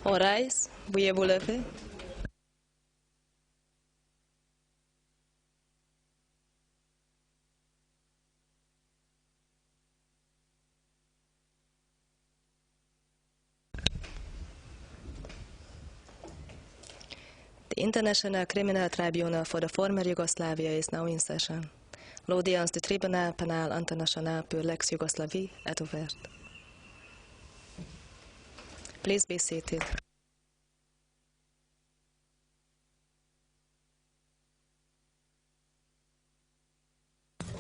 All rise. Veuillez vous lever. The International Criminal Tribunal for the former Yugoslavia is now in session. L'audience du Tribunal Pénal International pour l'ex-Yougoslavie est ouverte. Please be seated.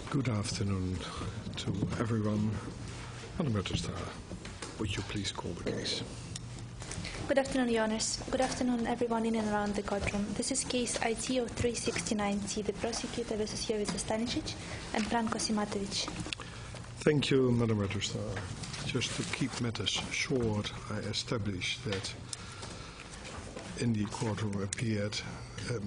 Good afternoon to everyone. Madam Registrar, would you please call the case? Good afternoon, Your Honours. Good afternoon, everyone in and around the courtroom. This is case ITO 369T, the prosecutor versus Jovica Stanišić and Branko Simatović. Thank you, Madam Registrar. Just to keep matters short, I established that in the courtroom appeared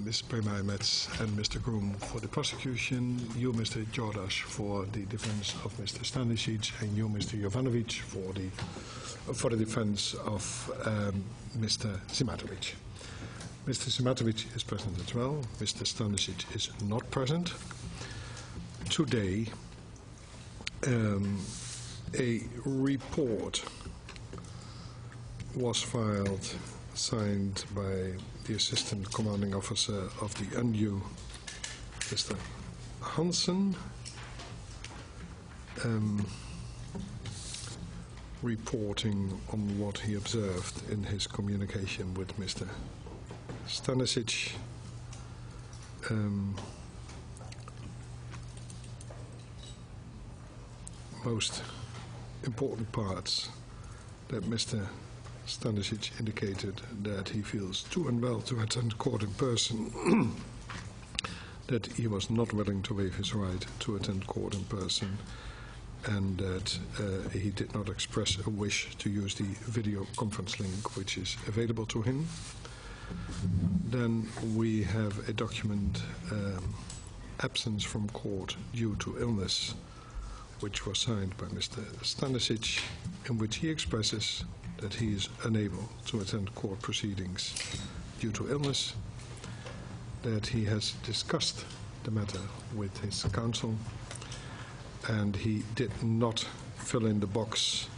Ms. Premai-Metz and Mr. Groom for the prosecution, you, Mr. Jordaš, for the defense of Mr. Stanišić, and you, Mr. Jovanović, for the defense of Mr. Simatović. Mr. Simatović is present as well. Mr. Stanišić is not present. Today, a report was filed, signed by the Assistant Commanding Officer of the UNU, Mr. Hansen, reporting on what he observed in his communication with Mr. Stanišić. Most important parts that Mr. Stanišić indicated that he feels too unwell to attend court in person, that he was not willing to waive his right to attend court in person, and that he did not express a wish to use the video conference link which is available to him. Then we have a document, absence from court due to illness, which was signed by Mr. Stanišić, in which he expresses that he is unable to attend court proceedings due to illness, that he has discussed the matter with his counsel, and he did not fill in the box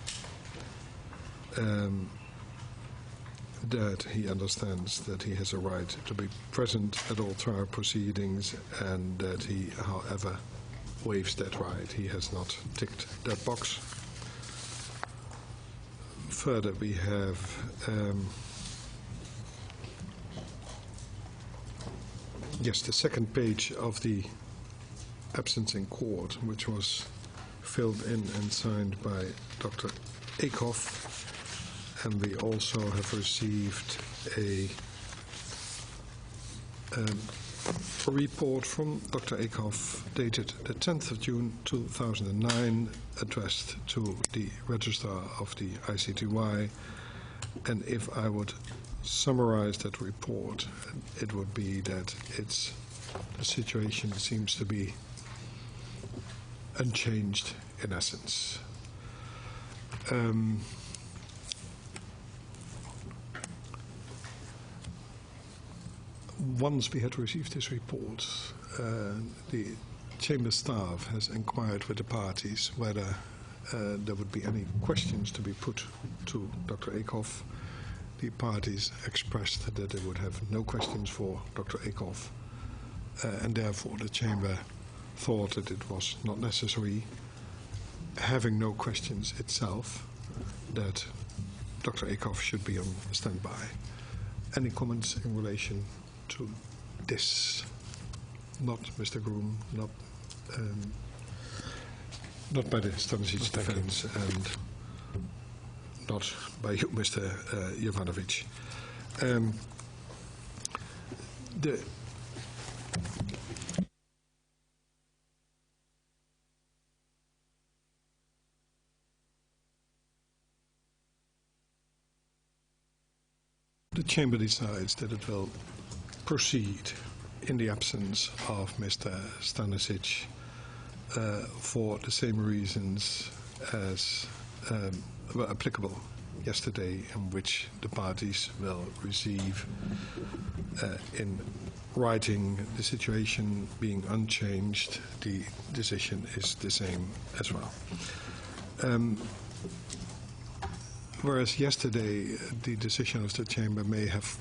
that he understands that he has a right to be present at all trial proceedings, and that he, however, waives that right. He has not ticked that box. Further, we have the second page of the absence in court, which was filled in and signed by Dr. Eekhoff, and we also have received a report from Dr. Eekhoff dated the 10th of June 2009, addressed to the Registrar of the ICTY, and if I would summarize that report, it would be that the situation seems to be unchanged in essence. Once we had received this report, the Chamber staff has inquired with the parties whether there would be any questions to be put to Dr. Eekhoff. The parties expressed that they would have no questions for Dr. Eekhoff, and therefore the Chamber thought that it was not necessary, having no questions itself, that Dr. Eekhoff should be on standby. Any comments in relation to this? Not Mr. Groom, not by the Stanišić defense, and not by you, Mr. Jovanović. The Chamber decides that it will proceed in the absence of Mr. Stanišić for the same reasons as were applicable yesterday, in which the parties will receive in writing the situation being unchanged. The decision is the same as well. Whereas yesterday the decision of the Chamber may have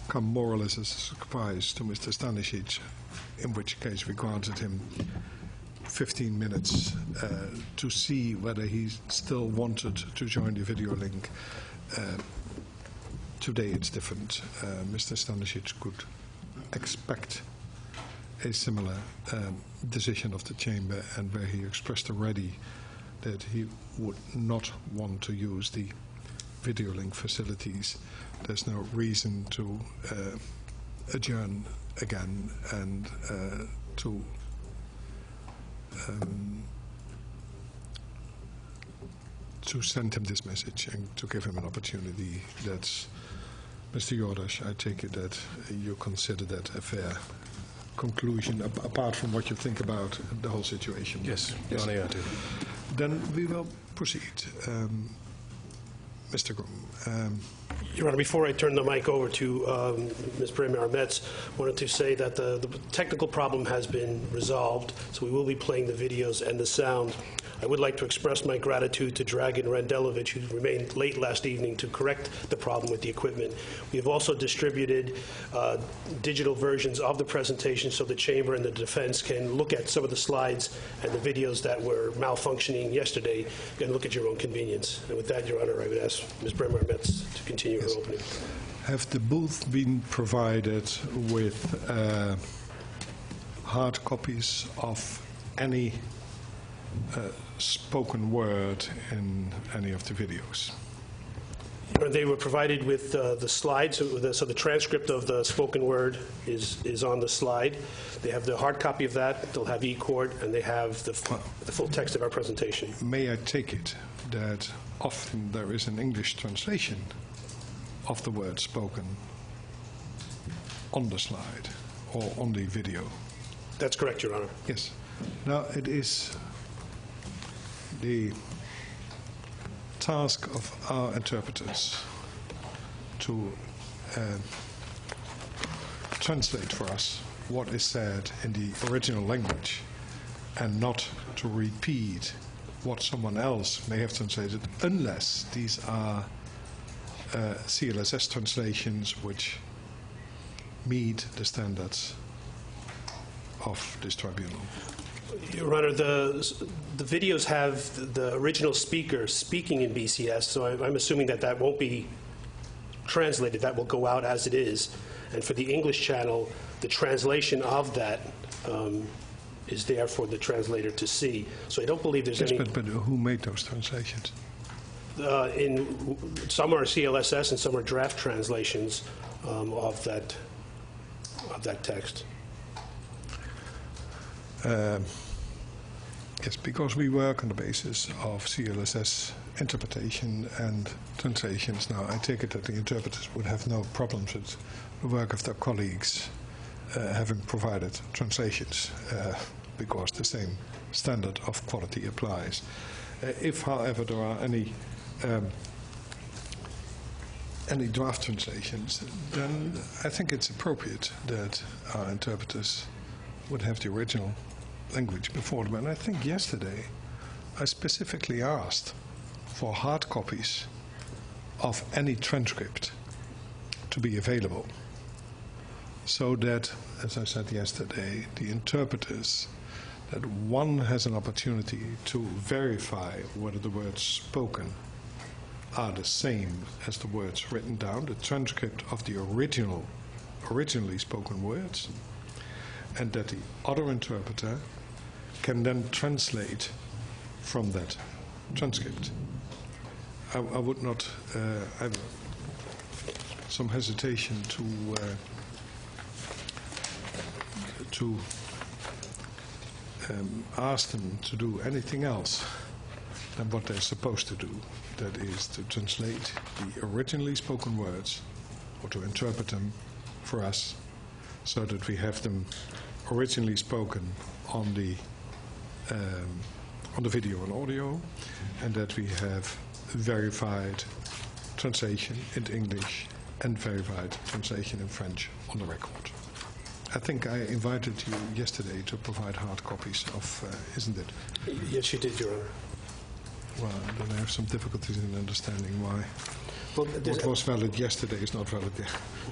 come more or less as a surprise to Mr. Stanišić, in which case we granted him 15 minutes to see whether he still wanted to join the video link. Today it's different. Mr. Stanišić could expect a similar decision of the Chamber, and where he expressed already that he would not want to use the video link facilities, there's no reason to adjourn again and to send him this message and to give him an opportunity. That's Mr. Jordas, I take it that you consider that a fair conclusion, apart from what you think about the whole situation. Yes, yes. I do. Then we will proceed. Mr. Grum. Your Honor, before I turn the mic over to Ms. Premier Metz, I wanted to say that the technical problem has been resolved, so we will be playing the videos and the sound. I would like to express my gratitude to Dragan Randelovic, who remained late last evening to correct the problem with the equipment. We have also distributed digital versions of the presentation so the Chamber and the defense can look at some of the slides and the videos that were malfunctioning yesterday and look at your own convenience. And with that, Your Honor, I would ask Ms. Premier Metz to continue her opening. Have the booth been provided with hard copies of any spoken word in any of the videos? They were provided with the slides, so the transcript of the spoken word is on the slide. They have the hard copy of that, they'll have e-court, and they have the full text of our presentation. May I take it that often there is an English translation of the word spoken on the slide or on the video? That's correct, Your Honor. Yes. Now, it is the task of our interpreters to translate for us what is said in the original language and not to repeat what someone else may have translated, unless these are CLSS translations which meet the standards of this tribunal. Your Honor, the videos have the original speaker speaking in BCS, so I'm assuming that that won't be translated. That will go out as it is. And for the English channel, the translation of that is there for the translator to see. So I don't believe there's any... But who made those translations? Some are CLSS and some are draft translations of that text. Yes, because we work on the basis of CLSS interpretation and translations. Now, I take it that the interpreters would have no problems with the work of their colleagues having provided translations, because the same standard of quality applies. If, however, there are any draft translations, then I think it's appropriate that our interpreters would have the original language before them. And I think yesterday I specifically asked for hard copies of any transcript to be available, so that, as I said yesterday, the interpreters, that one has an opportunity to verify whether the words spoken are the same as the words written down, the transcript of the originally spoken words, and that the other interpreter can then translate from that transcript. I would not have some hesitation to ask them to do anything else than what they're supposed to do. That is to translate the originally spoken words, or to interpret them for us, so that we have them originally spoken on the video and audio, and that we have verified translation in English and verified translation in French on the record. I think I invited you yesterday to provide hard copies of, isn't it? Yes, you did, Your Honor. Well, then I have some difficulties in understanding why Well, what was valid yesterday is not valid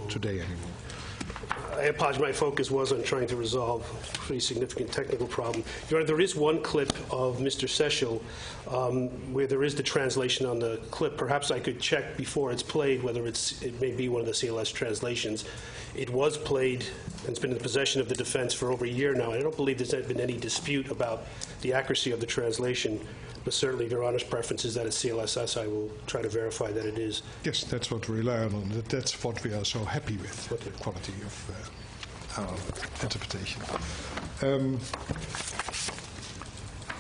today anymore. I apologize. My focus was on trying to resolve a pretty significant technical problem. Your Honor, there is one clip of Mr. Sešel where there is the translation on the clip. Perhaps I could check before it's played whether it may be one of the CLS translations. It was played and it's been in the possession of the defense for over a year now. I don't believe there's been any dispute about the accuracy of the translation. But certainly, if Your Honor's preference is that it's CLSS, I will try to verify that it is. Yes, that's what we rely on. That's what we are so happy with, the quality of our interpretation.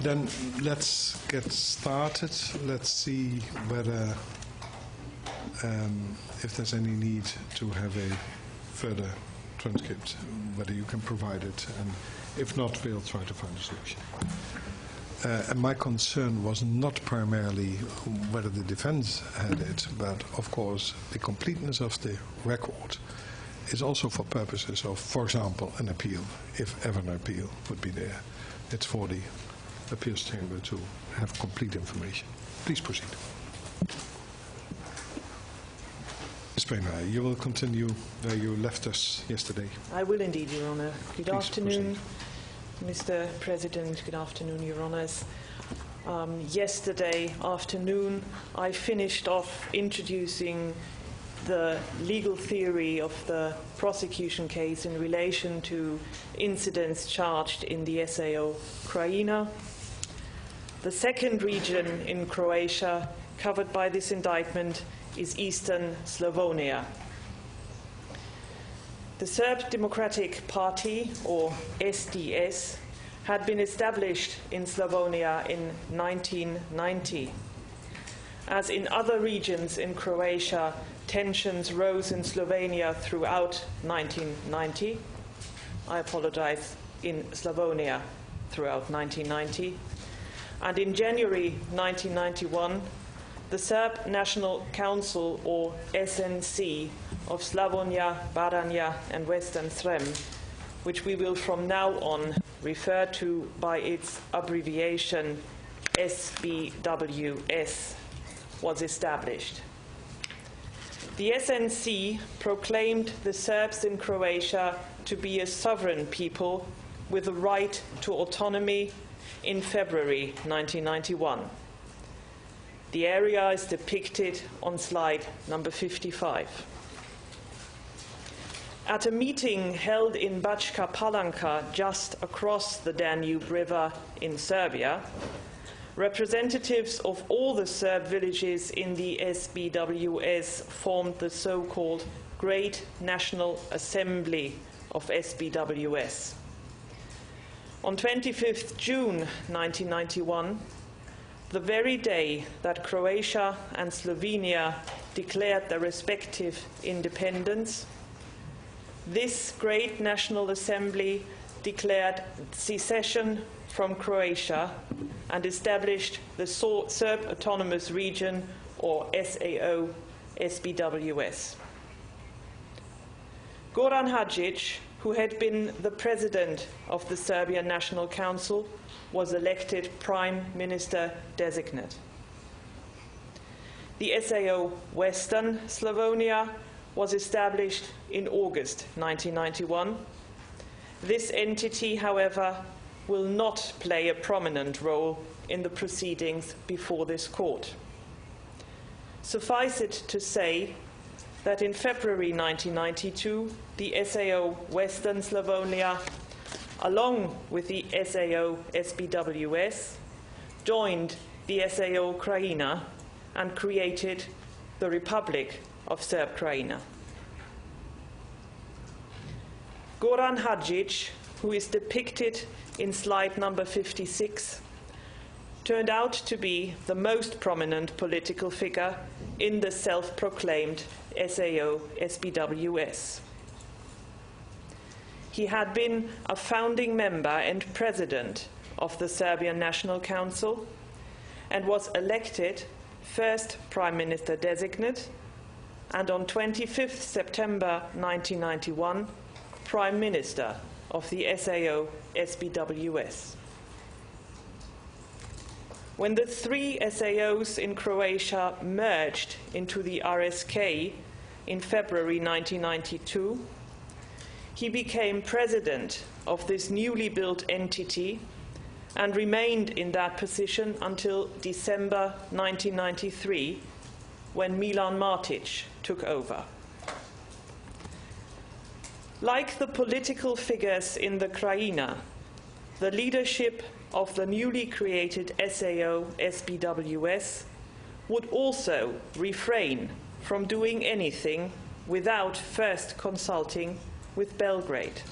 Then let's get started. Let's see whether if there's any need to have a further transcript, whether you can provide it. And if not, we'll try to find a solution. And my concern was not primarily whether the defense had it, but of course the completeness of the record is also for purposes of, for example, an appeal, if ever an appeal would be there. It's for the appeals chamber to have complete information. Please proceed. Ms. Premier, you will continue where you left us yesterday. I will indeed, Your Honour. Good Please afternoon. proceed. Mr. President, good afternoon, Your Honours. Yesterday afternoon, I finished off introducing the legal theory of the prosecution case in relation to incidents charged in the SAO Krajina. The second region in Croatia covered by this indictment is Eastern Slavonia. The Serb Democratic Party, or SDS, had been established in Slavonia in 1990. As in other regions in Croatia, tensions rose in Slovenia throughout 1990. I apologize, in Slavonia throughout 1990. And in January 1991, the Serb National Council, or SNC, of Slavonia, Baranja and Western Srem, which we will from now on refer to by its abbreviation SBWS, was established. The SNC proclaimed the Serbs in Croatia to be a sovereign people with the right to autonomy in February 1991. The area is depicted on slide number 55. At a meeting held in Bačka Palanka, just across the Danube River in Serbia, representatives of all the Serb villages in the SBWS formed the so-called Great National Assembly of SBWS. On 25th June 1991, the very day that Croatia and Slovenia declared their respective independence, this Great National Assembly declared secession from Croatia and established the Serb Autonomous Region, or SAO, SBWS. Goran Hadžić, who had been the president of the Serbian National Council, was elected Prime Minister designate. The SAO Western Slavonia was established in August 1991. This entity, however, will not play a prominent role in the proceedings before this court. Suffice it to say that in February 1992, the SAO Western Slavonia, along with the SAO SBWS, joined the SAO Krajina and created the Republic of Serb Krajina. Goran Hadžić, who is depicted in slide number 56, turned out to be the most prominent political figure in the self-proclaimed SAO SBWS. He had been a founding member and president of the Serbian National Council and was elected first Prime Minister designate and on 25th September 1991, Prime Minister of the SAO SBWS. When the three SAOs in Croatia merged into the RSK in February 1992, he became president of this newly built entity and remained in that position until December 1993, when Milan Martic took over. Like the political figures in the Krajina, the leadership of the newly created SAO SBWS would also refrain from doing anything without first consulting with Belgrade.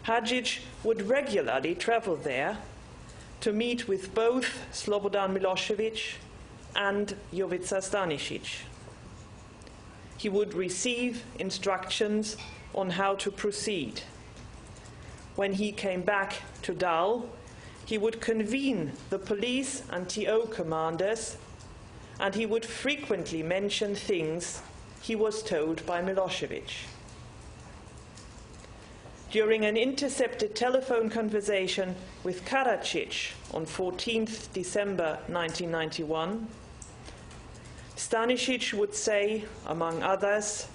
Hadžić would regularly travel there to meet with both Slobodan Milošević and Jovica Stanišić. He would receive instructions on how to proceed. When he came back to Dal, he would convene the police and TO commanders, and he would frequently mention things he was told by Milošević. During an intercepted telephone conversation with Karadzic on 14th December 1991, Stanišić would say, among others,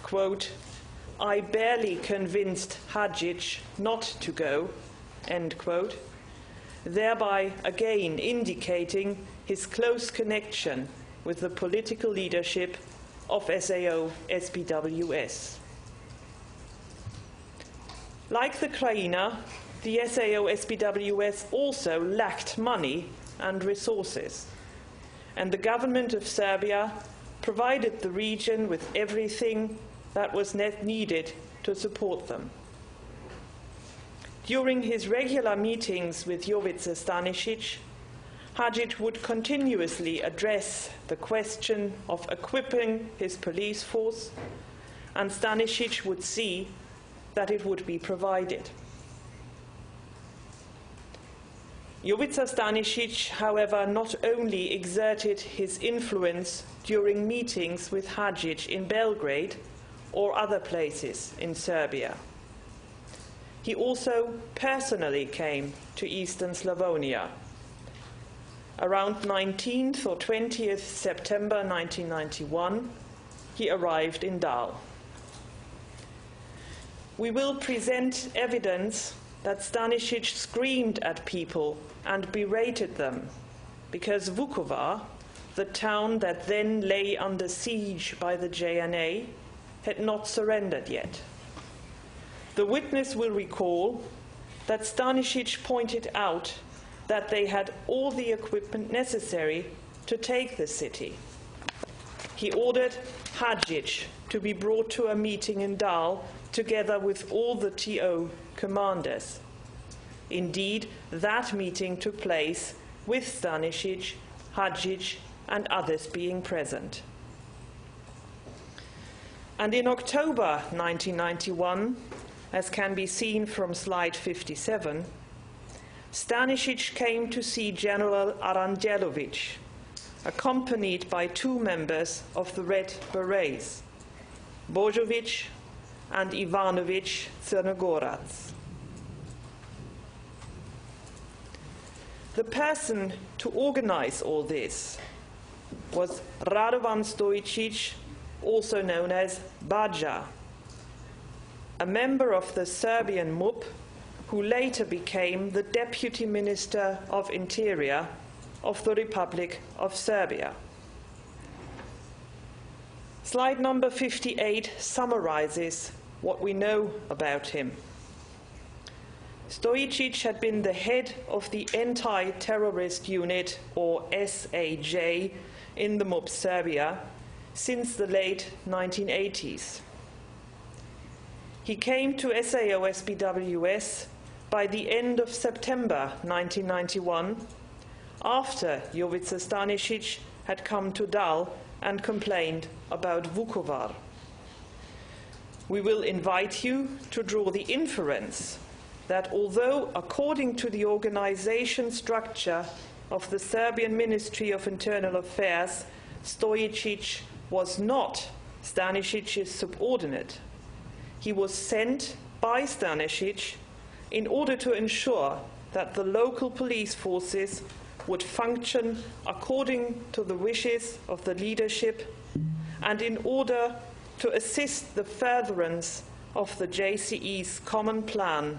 quote, "I barely convinced Hadžić not to go," end quote, thereby again indicating his close connection with the political leadership of SAO SBWS. Like the Krajina, the SAO SBWS also lacked money and resources, and the government of Serbia provided the region with everything that was needed to support them. During his regular meetings with Jovica Stanišić, Hadžić would continuously address the question of equipping his police force, and Stanišić would see that it would be provided. Jovica Stanišić, however, not only exerted his influence during meetings with Hadžić in Belgrade or other places in Serbia. He also personally came to Eastern Slavonia. Around 19th or 20th September 1991, he arrived in Dal. We will present evidence that Stanišić screamed at people and berated them because Vukovar, the town that then lay under siege by the JNA, had not surrendered yet. The witness will recall that Stanišić pointed out that they had all the equipment necessary to take the city. He ordered Hadžić to be brought to a meeting in Dal together with all the TO commanders. Indeed, that meeting took place with Stanišić, Hadžić, and others being present. And in October 1991, as can be seen from slide 57, Stanišić came to see General Aranđelović, accompanied by two members of the Red Berets, Božović and Ivanović Crnogorac. The person to organize all this was Radovan Stojičić, also known as Bađa, a member of the Serbian MUP who later became the Deputy Minister of Interior of the Republic of Serbia. Slide number 58 summarizes what we know about him. Stojičić had been the head of the Anti-Terrorist Unit, or SAJ, in the MUP Serbia since the late 1980s. He came to SAO SBWS by the end of September 1991, after Jovica Stanišić had come to Dal and complained about Vukovar. We will invite you to draw the inference that although, according to the organization structure of the Serbian Ministry of Internal Affairs, Stanišić was not Stanisić's subordinate. He was sent by Stanišić in order to ensure that the local police forces would function according to the wishes of the leadership and in order to assist the furtherance of the JCE's common plan,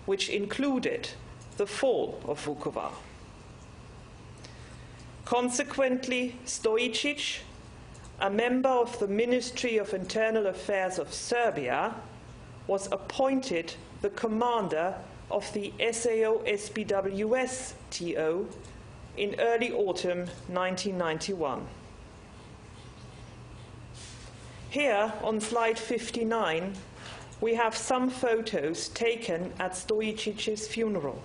which included the fall of Vukovar. Consequently, Stanišić, a member of the Ministry of Internal Affairs of Serbia, was appointed the commander of the SAO-SBWS TO in early autumn 1991. Here, on slide 59, we have some photos taken at Stanišić's funeral.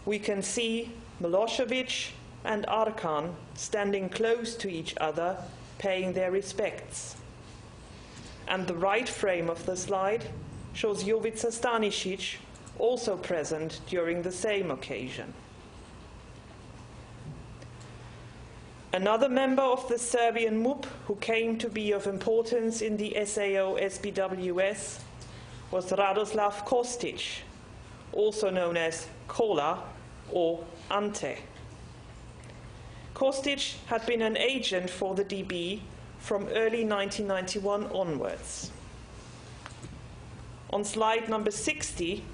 We can see Milosevic and Arkan standing close to each other, paying their respects. And the right frame of the slide shows Jovica Stanišić also present during the same occasion. Another member of the Serbian MUP who came to be of importance in the SAO-SBWS was Radoslav Kostić, also known as Kola or Ante. Kostić had been an agent for the DB from early 1991 onwards. On slide number 60,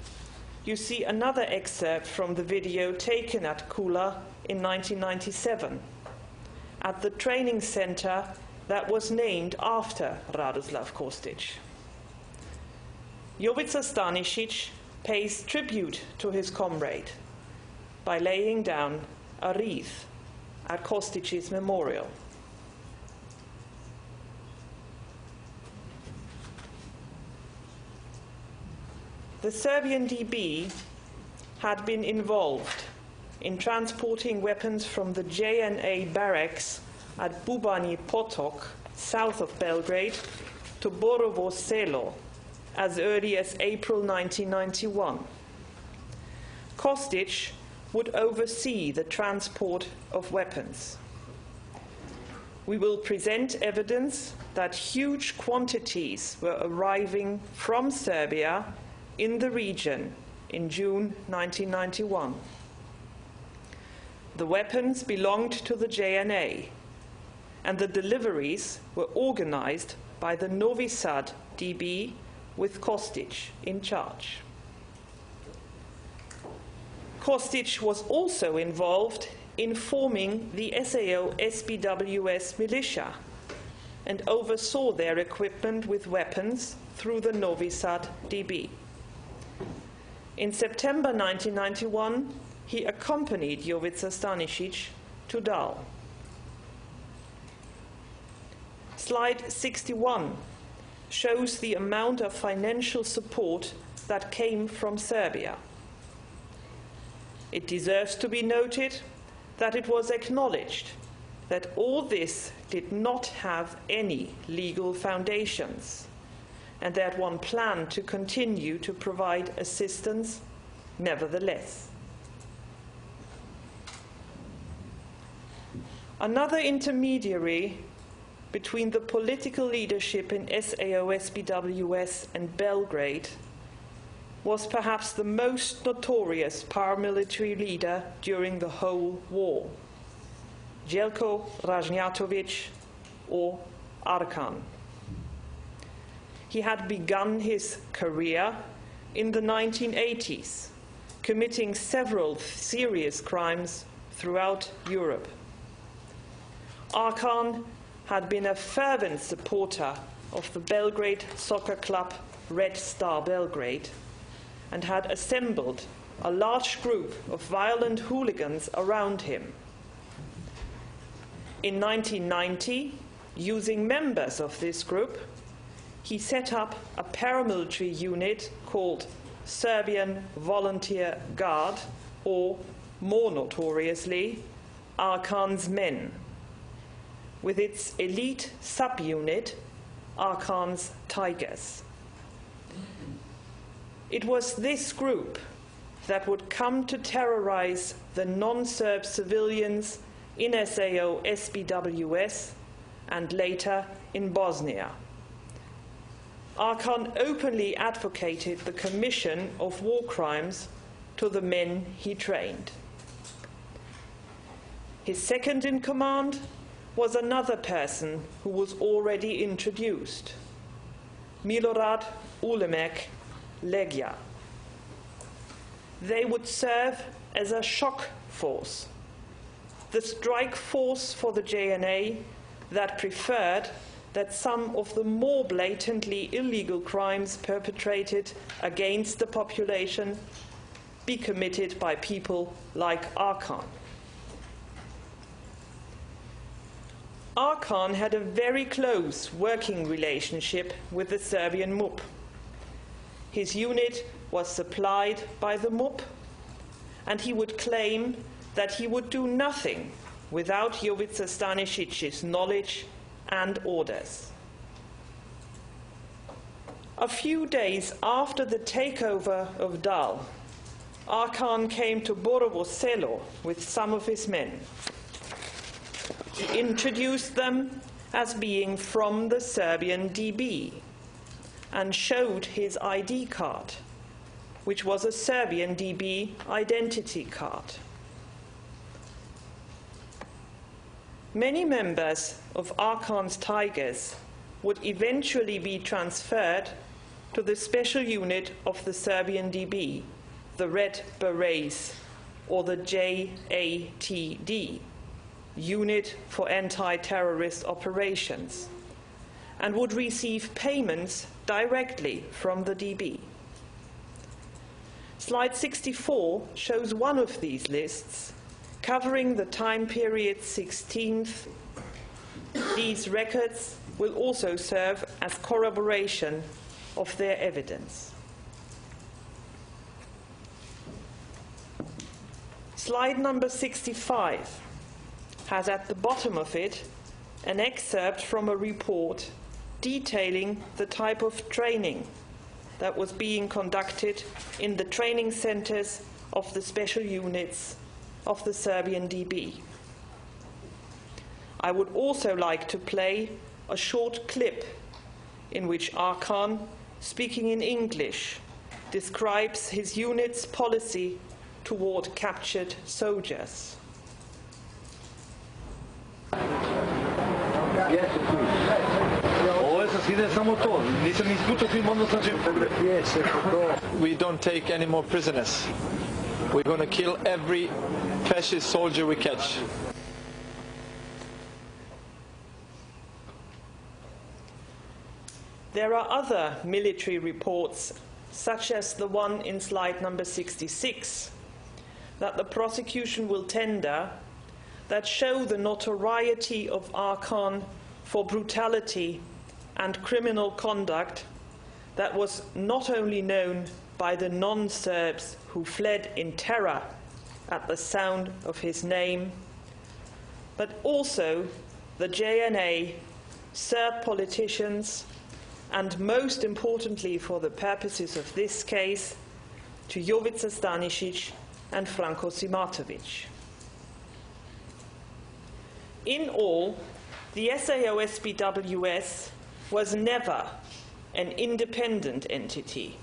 you see another excerpt from the video taken at Kula in 1997, at the training center that was named after Radoslav Kostić. Jovica Stanišić pays tribute to his comrade by laying down a wreath at Kostić's memorial. The Serbian DB had been involved in transporting weapons from the JNA barracks at Bubani Potok, south of Belgrade, to Borovo Selo as early as April 1991. Kostić would oversee the transport of weapons. We will present evidence that huge quantities were arriving from Serbia in the region in June 1991. The weapons belonged to the JNA, and the deliveries were organized by the Novi Sad DB with Kostić in charge. Kostić was also involved in forming the SAO-SBWS militia and oversaw their equipment with weapons through the Novi Sad DB. In September 1991, he accompanied Jovica Stanišić to Dal. Slide 61 shows the amount of financial support that came from Serbia. It deserves to be noted that it was acknowledged that all this did not have any legal foundations, and that one planned to continue to provide assistance nevertheless. Another intermediary between the political leadership in SAO-SBWS and Belgrade was perhaps the most notorious paramilitary leader during the whole war, Jelko Ražnjatović, or Arkan. He had begun his career in the 1980s, committing several serious crimes throughout Europe. Arkan had been a fervent supporter of the Belgrade soccer club Red Star Belgrade and had assembled a large group of violent hooligans around him. In 1990, using members of this group, he set up a paramilitary unit called Serbian Volunteer Guard, or more notoriously, Arkan's Men, with its elite subunit, Arkan's Tigers. It was this group that would come to terrorize the non-Serb civilians in SAO SBWS and later in Bosnia. Arkan openly advocated the commission of war crimes to the men he trained. His second in command was another person who was already introduced, Milorad Ulemek Legja. They would serve as a shock force, the strike force for the JNA that preferred that some of the more blatantly illegal crimes perpetrated against the population be committed by people like Arkan. Arkan had a very close working relationship with the Serbian MUP. His unit was supplied by the MUP, and he would claim that he would do nothing without Jovica Stanišić's knowledge and orders. A few days after the takeover of Dal, Arkan came to Borovo Selo with some of his men. He introduced them as being from the Serbian DB and showed his ID card, which was a Serbian DB identity card. Many members of Arkan's Tigers would eventually be transferred to the special unit of the Serbian DB, the Red Berets, or the JATD, Unit for Anti-Terrorist Operations, and would receive payments directly from the DB. Slide 64 shows one of these lists, covering the time period 16th. These records will also serve as corroboration of their evidence. Slide number 65 has at the bottom of it an excerpt from a report detailing the type of training that was being conducted in the training centers of the special units of the Serbian DB. I would also like to play a short clip in which Arkan, speaking in English, describes his unit's policy toward captured soldiers. We don't take any more prisoners. We're going to kill every fascist soldier we catch. There are other military reports, such as the one in slide number 66, that the prosecution will tender, that show the notoriety of Arkan for brutality and criminal conduct that was not only known by the non-Serbs who fled in terror at the sound of his name, but also the JNA, Serb politicians, and most importantly for the purposes of this case, to Jovica Stanišić and Franko Simatović. In all, the SAO-SBWS was never an independent entity.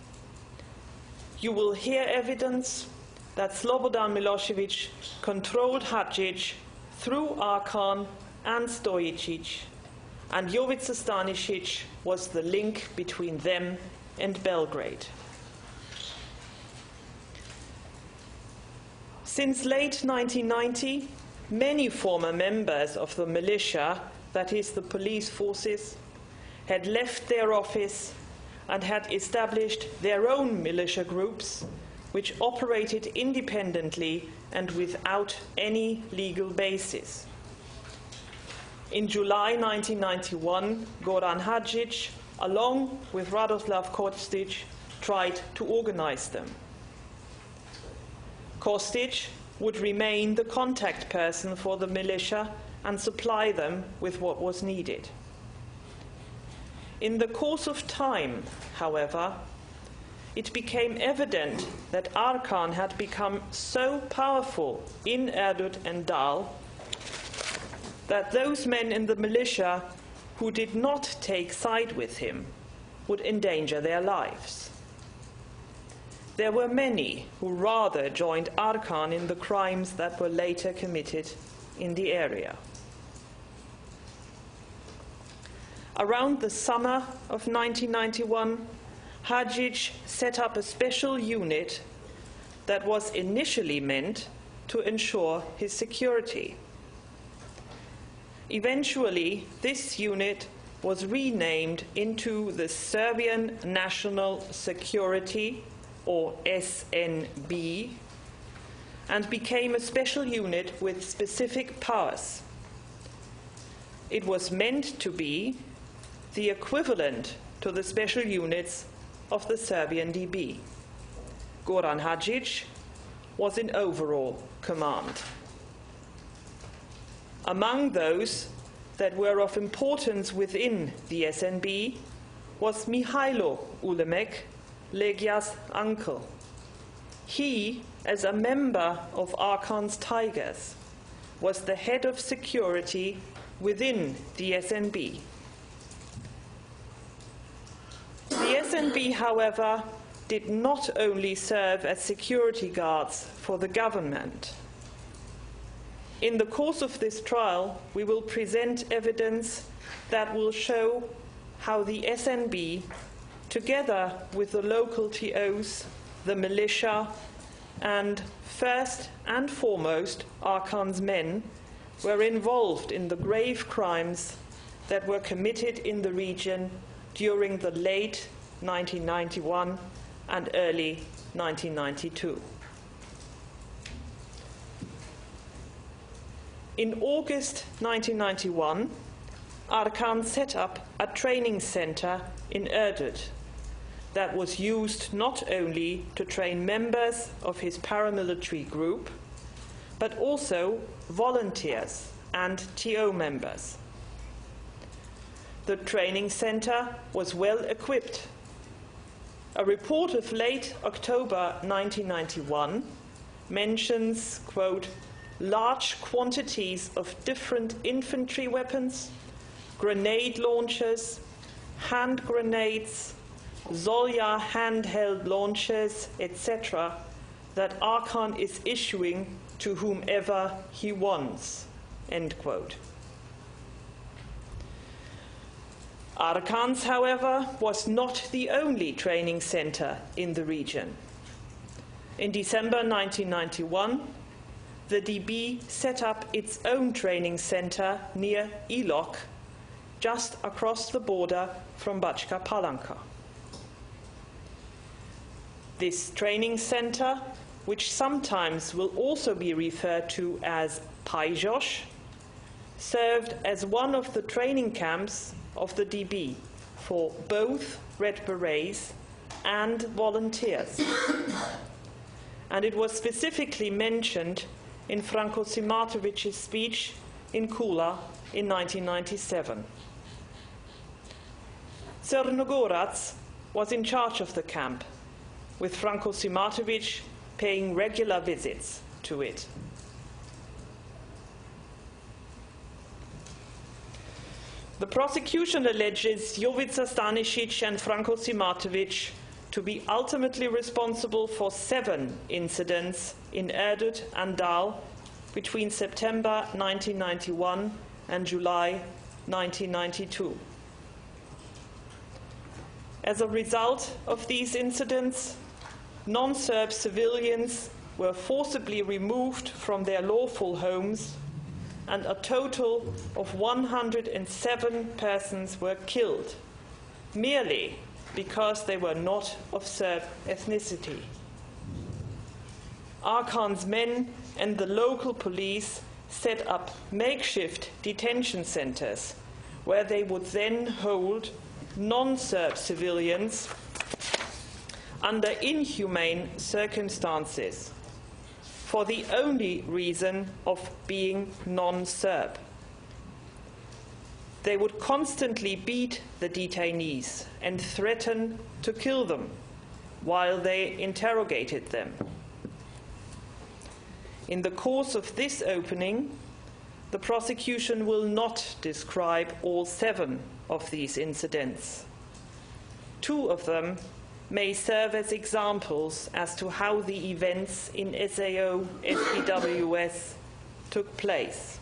You will hear evidence that Slobodan Milošević controlled Hadžić through Arkan and Stanišić, and Jovica Stanišić was the link between them and Belgrade. Since late 1990, many former members of the militia, that is the police forces, had left their office and had established their own militia groups, which operated independently and without any legal basis. In July 1991, Goran Hadžić, along with Radoslav Kostic, tried to organize them. Kostic would remain the contact person for the militia and supply them with what was needed. In the course of time, however, it became evident that Arkan had become so powerful in Erdut and Dal that those men in the militia who did not take side with him would endanger their lives. There were many who rather joined Arkan in the crimes that were later committed in the area. Around the summer of 1991, Hadžić set up a special unit that was initially meant to ensure his security. Eventually, this unit was renamed into the Serbian National Security, or SNB, and became a special unit with specific powers. It was meant to be the equivalent to the special units of the Serbian DB. Goran Hadžić was in overall command. Among those that were of importance within the SNB was Mihailo Ulemek, Legia's uncle. He, as a member of Arkan's Tigers, was the head of security within the SNB. The SNB, however, did not only serve as security guards for the government. In the course of this trial, we will present evidence that will show how the SNB, together with the local TOs, the militia, and first and foremost Arkan's men, were involved in the grave crimes that were committed in the region during the late 1991 and early 1992. In August 1991, Arkan set up a training center in Erdut that was used not only to train members of his paramilitary group, but also volunteers and TO members. The training center was well equipped. A report of late October 1991 mentions, quote, large quantities of different infantry weapons, grenade launchers, hand grenades, Zolya handheld launchers, etc., that Arkan is issuing to whomever he wants, end quote. Arkan's, however, was not the only training center in the region. In December 1991, the DB set up its own training center near Ilok, just across the border from Bačka Palanka. This training center, which sometimes will also be referred to as Pajos, served as one of the training camps of the DB for both Red Berets and volunteers. And it was specifically mentioned in Franco Simatovic's speech in Kula in 1997. Crnogorac was in charge of the camp, with Franco Simatović paying regular visits to it. The prosecution alleges Jovica Stanišić and Franco Simatović to be ultimately responsible for 7 incidents in Erdut and Dal between September 1991 and July 1992. As a result of these incidents, non-Serb civilians were forcibly removed from their lawful homes, and a total of 107 persons were killed, merely because they were not of Serb ethnicity. Arkan's men and the local police set up makeshift detention centers where they would then hold non-Serb civilians under inhumane circumstances for the only reason of being non-Serb. They would constantly beat the detainees and threaten to kill them while they interrogated them. In the course of this opening, the prosecution will not describe all 7 of these incidents. 2 of them may serve as examples as to how the events in SAO SPWS took place.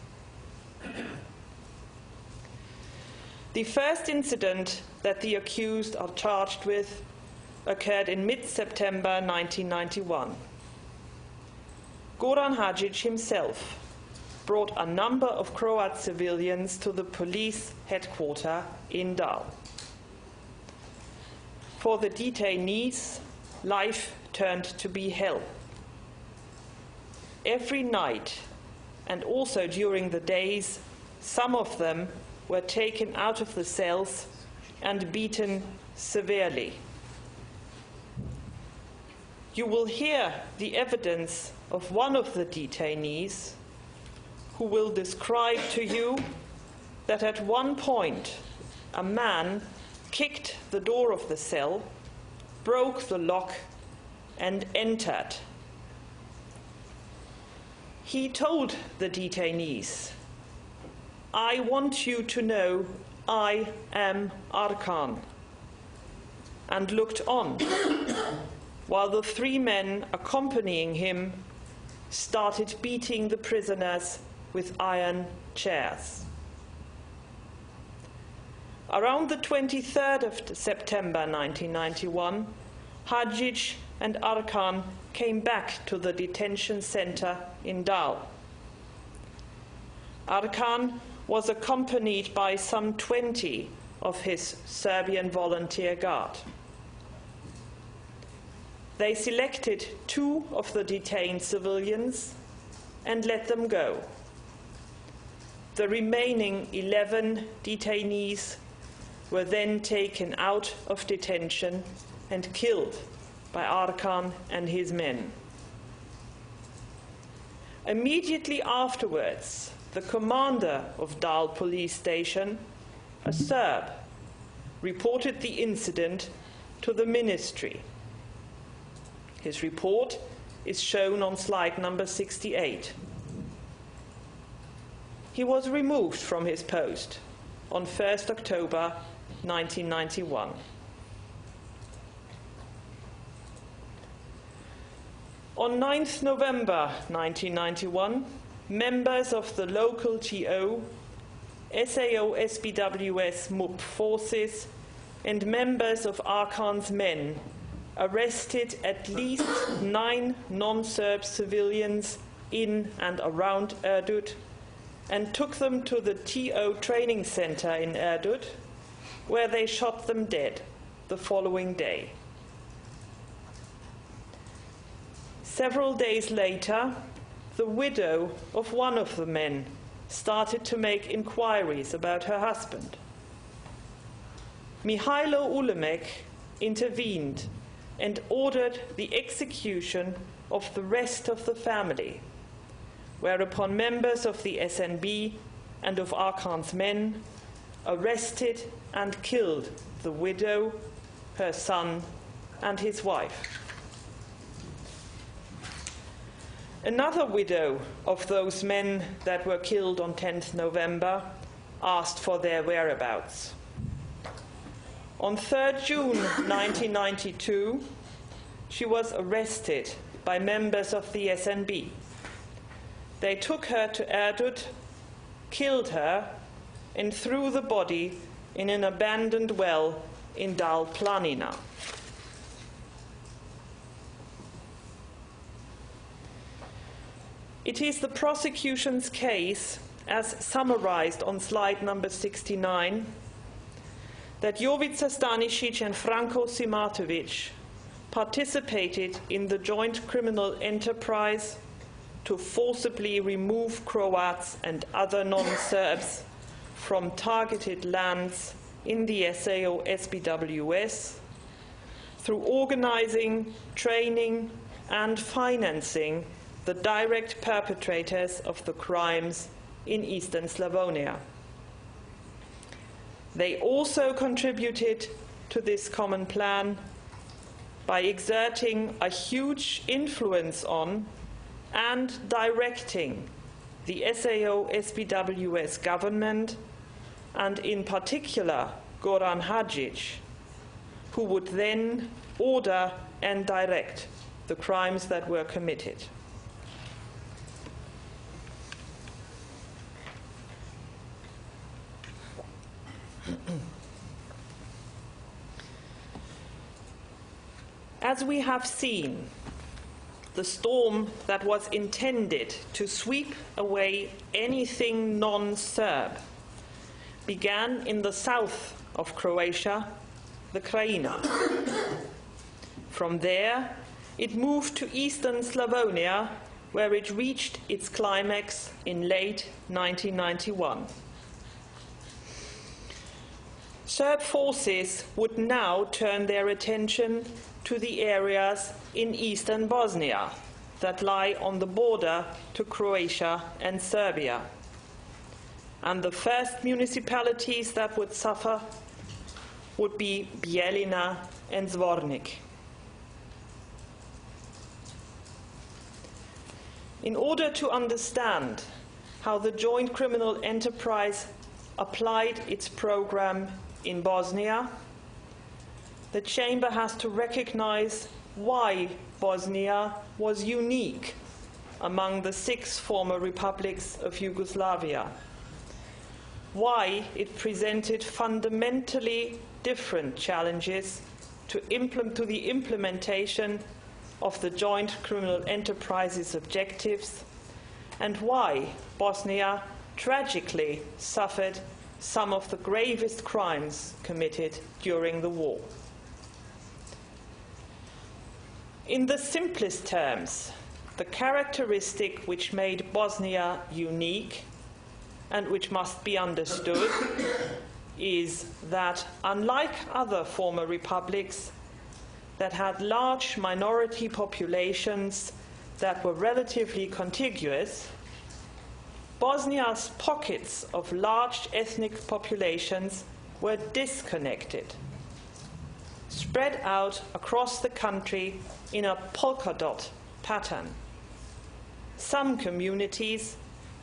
The first incident that the accused are charged with occurred in mid-September 1991. Goran Hadžić himself brought a number of Croat civilians to the police headquarters in Dal. For the detainees, life turned to be hell. Every night, and also during the days, some of them were taken out of the cells and beaten severely. You will hear the evidence of one of the detainees who will describe to you that at one point a man kicked the door of the cell, broke the lock, and entered. He told the detainees, "I want you to know I am Arkan," and looked on while the 3 men accompanying him started beating the prisoners with iron chairs. Around the 23rd of September 1991, Hadžić and Arkan came back to the detention center in Dal. Arkan was accompanied by some 20 of his Serbian volunteer guard. They selected 2 of the detained civilians and let them go. The remaining 11 detainees were then taken out of detention and killed by Arkan and his men. Immediately afterwards, the commander of Dal police station, a Serb, reported the incident to the ministry. His report is shown on slide number 68. He was removed from his post on 1st October 1991. On 9th November 1991, members of the local TO, SAO SPWS MUP forces, and members of Arkan's men arrested at least 9 non-Serb civilians in and around Erdut and took them to the TO training center in Erdut, where they shot them dead the following day. Several days later, the widow of one of the men started to make inquiries about her husband. Mihailo Ulemek intervened and ordered the execution of the rest of the family, whereupon members of the SNB and of Arkan's men arrested and killed the widow, her son, and his wife. Another widow of those men that were killed on 10th November asked for their whereabouts. On 3rd June 1992, she was arrested by members of the SNB. They took her to Erdut, killed her, and threw the body in an abandoned well in Dal Planina. It is the prosecution's case, as summarized on slide number 69, that Jovica Stanišić and Franko Simatović participated in the joint criminal enterprise to forcibly remove Croats and other non-Serbs from targeted lands in the SAO SPWS through organizing, training, and financing the direct perpetrators of the crimes in Eastern Slavonia. They also contributed to this common plan by exerting a huge influence on and directing the SAO-SPWS government, and in particular Goran Hadžić, who would then order and direct the crimes that were committed. As we have seen, the storm that was intended to sweep away anything non-Serb began in the south of Croatia, the Krajina. From there, it moved to eastern Slavonia, where it reached its climax in late 1991. Serb forces would now turn their attention to the areas in eastern Bosnia that lie on the border to Croatia and Serbia. And the first municipalities that would suffer would be Bijeljina and Zvornik. In order to understand how the joint criminal enterprise applied its program in Bosnia, the Chamber has to recognize why Bosnia was unique among the 6 former republics of Yugoslavia, why it presented fundamentally different challenges to the implementation of the joint criminal enterprise's objectives, and why Bosnia tragically suffered some of the gravest crimes committed during the war. In the simplest terms, the characteristic which made Bosnia unique and which must be understood is that, unlike other former republics that had large minority populations that were relatively contiguous, Bosnia's pockets of large ethnic populations were disconnected, spread out across the country in a polka dot pattern. Some communities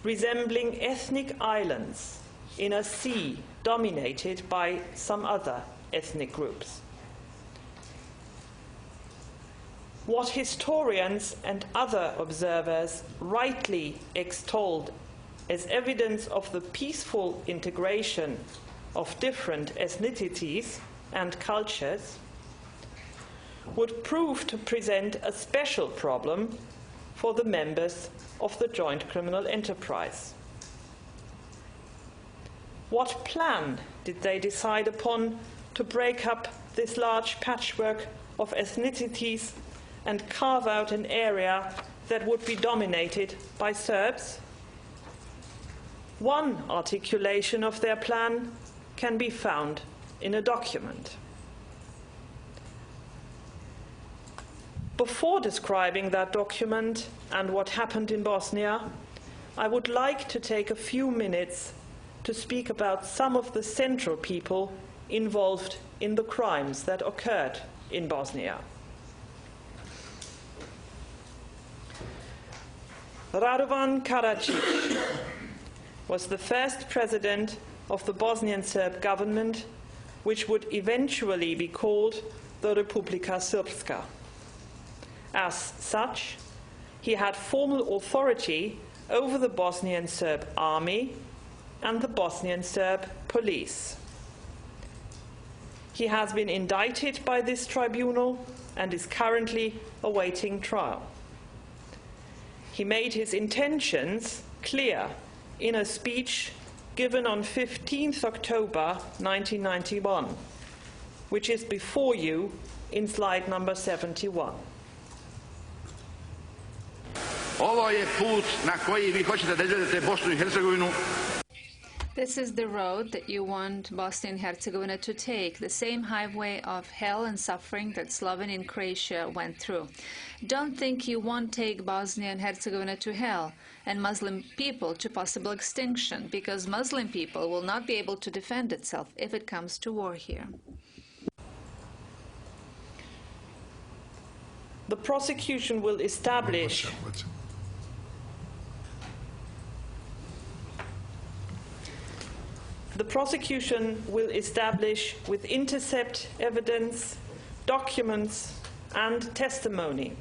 resembling ethnic islands in a sea dominated by some other ethnic groups. What historians and other observers rightly extolled as evidence of the peaceful integration of different ethnicities and cultures would prove to present a special problem for the members of the joint criminal enterprise. What plan did they decide upon to break up this large patchwork of ethnicities and carve out an area that would be dominated by Serbs? One articulation of their plan can be found in a document. Before describing that document and what happened in Bosnia, I would like to take a few minutes to speak about some of the central people involved in the crimes that occurred in Bosnia. Radovan Karadzic was the first president of the Bosnian Serb government, which would eventually be called the Republika Srpska. As such, he had formal authority over the Bosnian Serb army and the Bosnian Serb police. He has been indicted by this tribunal and is currently awaiting trial. He made his intentions clear in a speech given on 15th October 1991, which is before you in slide number 71. Ovo je put na koji vi hoćete da izvedete Bosnu I Hercegovinu. This is the road that you want Bosnia and Herzegovina to take, the same highway of hell and suffering that Slovenia and Croatia went through. Don't think you won't take Bosnia and Herzegovina to hell and Muslim people to possible extinction, because Muslim people will not be able to defend itself if it comes to war here. The prosecution will establish the prosecution will establish with intercept evidence, documents, and testimony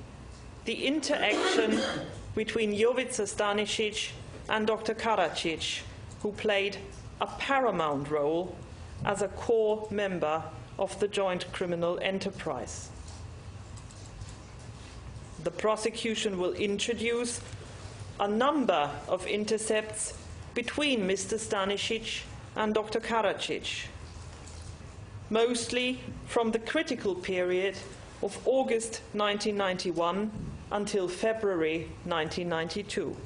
the interaction between Jovica Stanišić and Dr. Karadzic, who played a paramount role as a core member of the joint criminal enterprise. The prosecution will introduce a number of intercepts between Mr. Stanišić and Dr. Karadzic, mostly from the critical period of August 1991 until February 1992.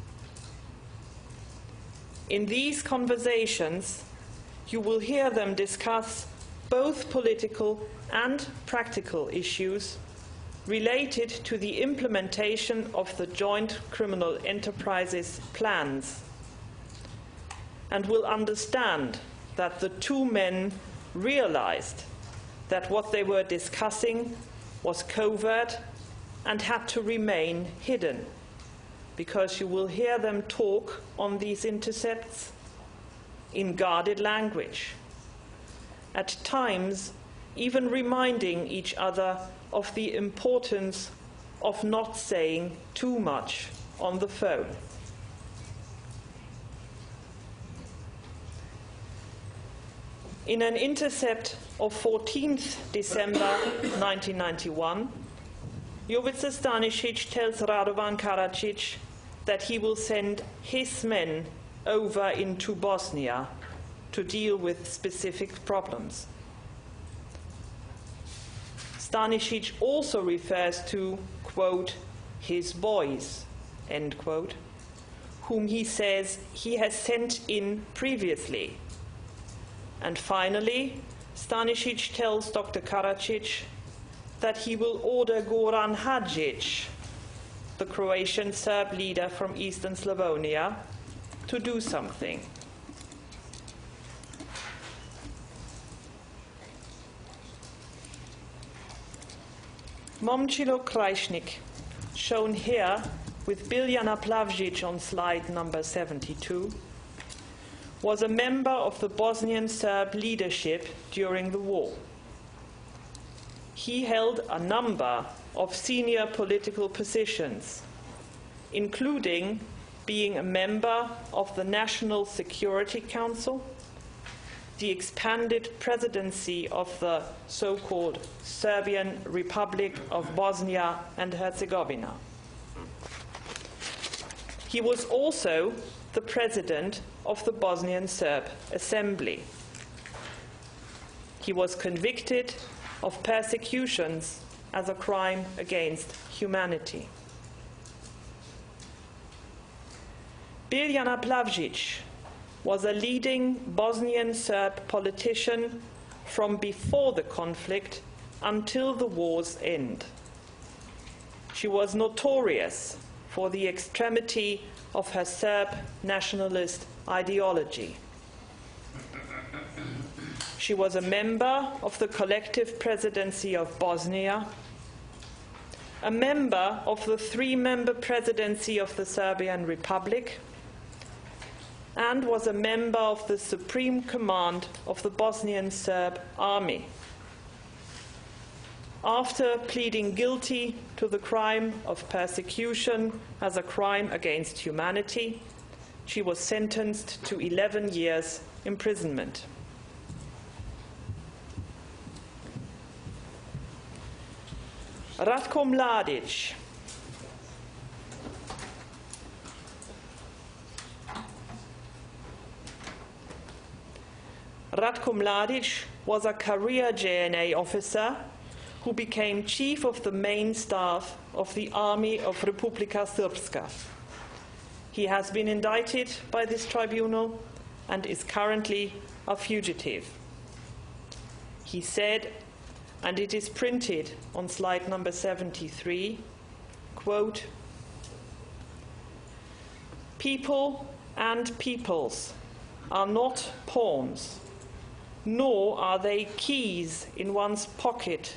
In these conversations, you will hear them discuss both political and practical issues related to the implementation of the joint criminal enterprise's plans, and will understand that the two men realized that what they were discussing was covert and had to remain hidden, because you will hear them talk on these intercepts in guarded language, at times even reminding each other of the importance of not saying too much on the phone. In an intercept of 14th December 1991, Jovica Stanišić tells Radovan Karadzic that he will send his men over into Bosnia to deal with specific problems. Stanišić also refers to, quote, his boys, end quote, whom he says he has sent in previously. And finally, Stanišić tells Dr. Karadzic that he will order Goran Hadžić, the Croatian Serb leader from eastern Slavonia, to do something. Momčilo Krajšnik, shown here with Biljana Plavšić on slide number 72, was a member of the Bosnian Serb leadership during the war. He held a number of senior political positions, including being a member of the National Security Council, the expanded presidency of the so-called Serbian Republic of Bosnia and Herzegovina. He was also the president of the Bosnian Serb Assembly. He was convicted of persecutions as a crime against humanity. Biljana Plavšić was a leading Bosnian Serb politician from before the conflict until the war's end. She was notorious for the extremity of her Serb nationalist ideology. She was a member of the collective presidency of Bosnia, a member of the three-member presidency of the Serbian Republic, and was a member of the Supreme Command of the Bosnian Serb Army. After pleading guilty to the crime of persecution as a crime against humanity, she was sentenced to 11 years imprisonment. Ratko Mladić. Ratko Mladić was a career JNA officer who became chief of the main staff of the Army of Republika Srpska. He has been indicted by this tribunal and is currently a fugitive. He said, and it is printed on slide number 73, quote, "People and peoples are not pawns, nor are they keys in one's pocket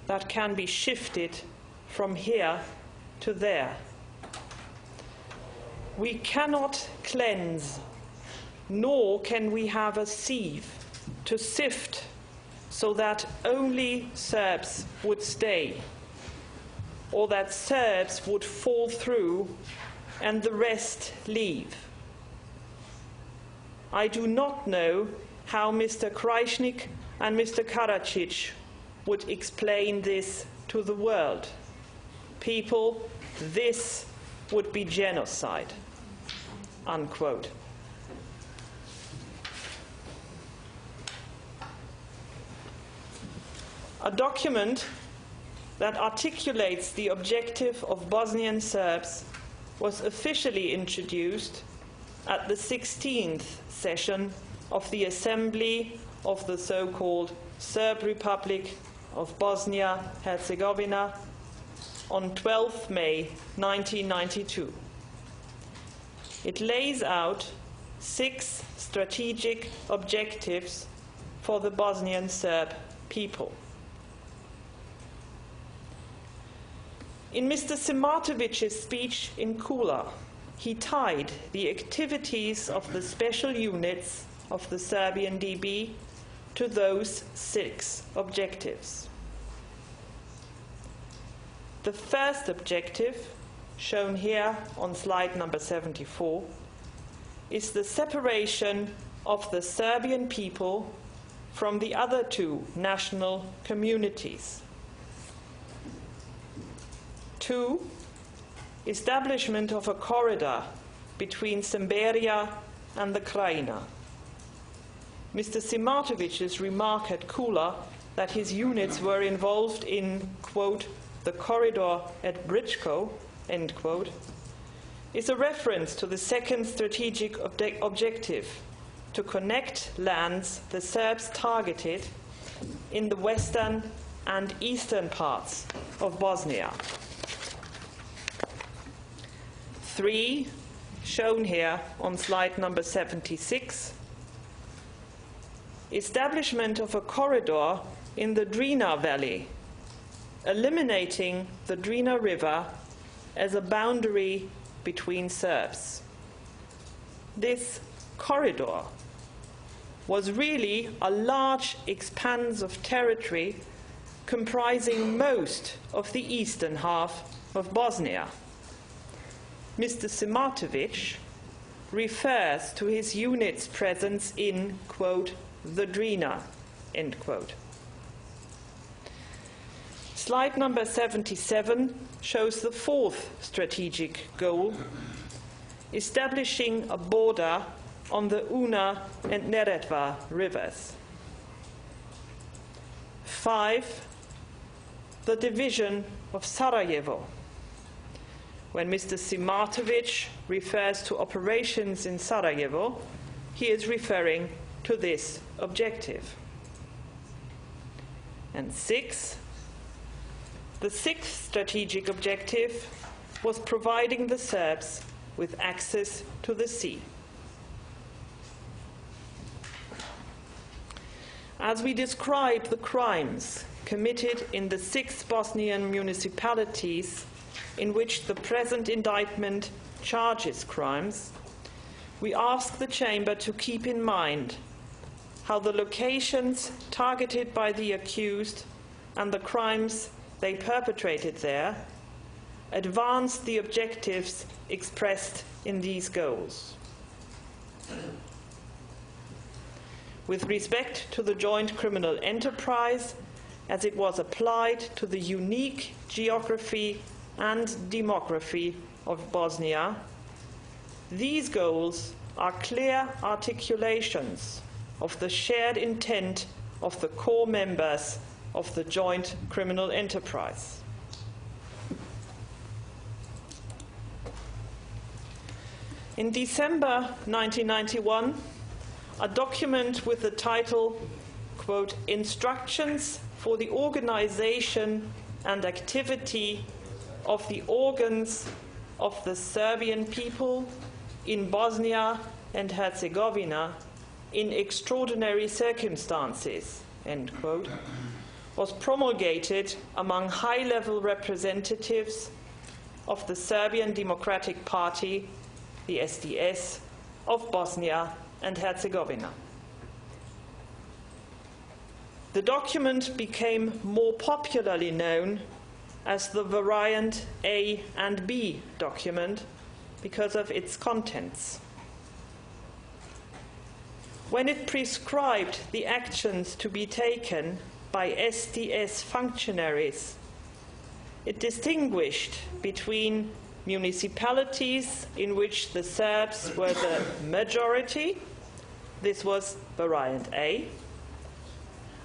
that can be shifted from here to there. We cannot cleanse nor can we have a sieve to sift so that only Serbs would stay, or that Serbs would fall through and the rest leave. I do not know how Mr. Krajčík and Mr. Karadzic would explain this to the world. People, this would be genocide, unquote. A document that articulates the objective of Bosnian Serbs was officially introduced at the 16th session of the Assembly of the so-called Serb Republic of Bosnia-Herzegovina on 12 May 1992. It lays out 6 strategic objectives for the Bosnian Serb people. In Mr. Simatovic's speech in Kula, he tied the activities of the special units of the Serbian DB to those 6 objectives. The first objective, shown here on slide number 74, is the separation of the Serbian people from the other 2 national communities. 2, establishment of a corridor between Semberia and the Krajina. Mr. Simatovic's remark at Kula that his units were involved in, quote, the corridor at Britsko, end quote, is a reference to the second strategic objective, to connect lands the Serbs targeted in the western and eastern parts of Bosnia. 3, shown here on slide number 76, establishment of a corridor in the Drina Valley, eliminating the Drina River as a boundary between Serbs. This corridor was really a large expanse of territory comprising most of the eastern half of Bosnia. Mr. Simatović refers to his unit's presence in, quote, the Drina, end quote. Slide number 77 shows the 4th strategic goal, establishing a border on the Una and Neretva rivers. 5, the division of Sarajevo. When Mr. Simatović refers to operations in Sarajevo, he is referring to this objective. And 6, the 6th strategic objective was providing the Serbs with access to the sea. As we describe the crimes committed in the 6 Bosnian municipalities in which the present indictment charges crimes, we ask the Chamber to keep in mind how the locations targeted by the accused and the crimes they perpetrated there advanced the objectives expressed in these goals. With respect to the joint criminal enterprise, as it was applied to the unique geography and demography of Bosnia, these goals are clear articulations of the shared intent of the core members of the joint criminal enterprise. In December 1991, a document with the title, quote, Instructions for the Organization and Activity of the Organs of the Serbian People in Bosnia and Herzegovina in Extraordinary Circumstances, end quote, was promulgated among high-level representatives of the Serbian Democratic Party, the SDS, of Bosnia and Herzegovina. The document became more popularly known as the variant A and B document because of its contents. When it prescribed the actions to be taken by SDS functionaries, it distinguished between municipalities in which the Serbs were the majority, this was variant A,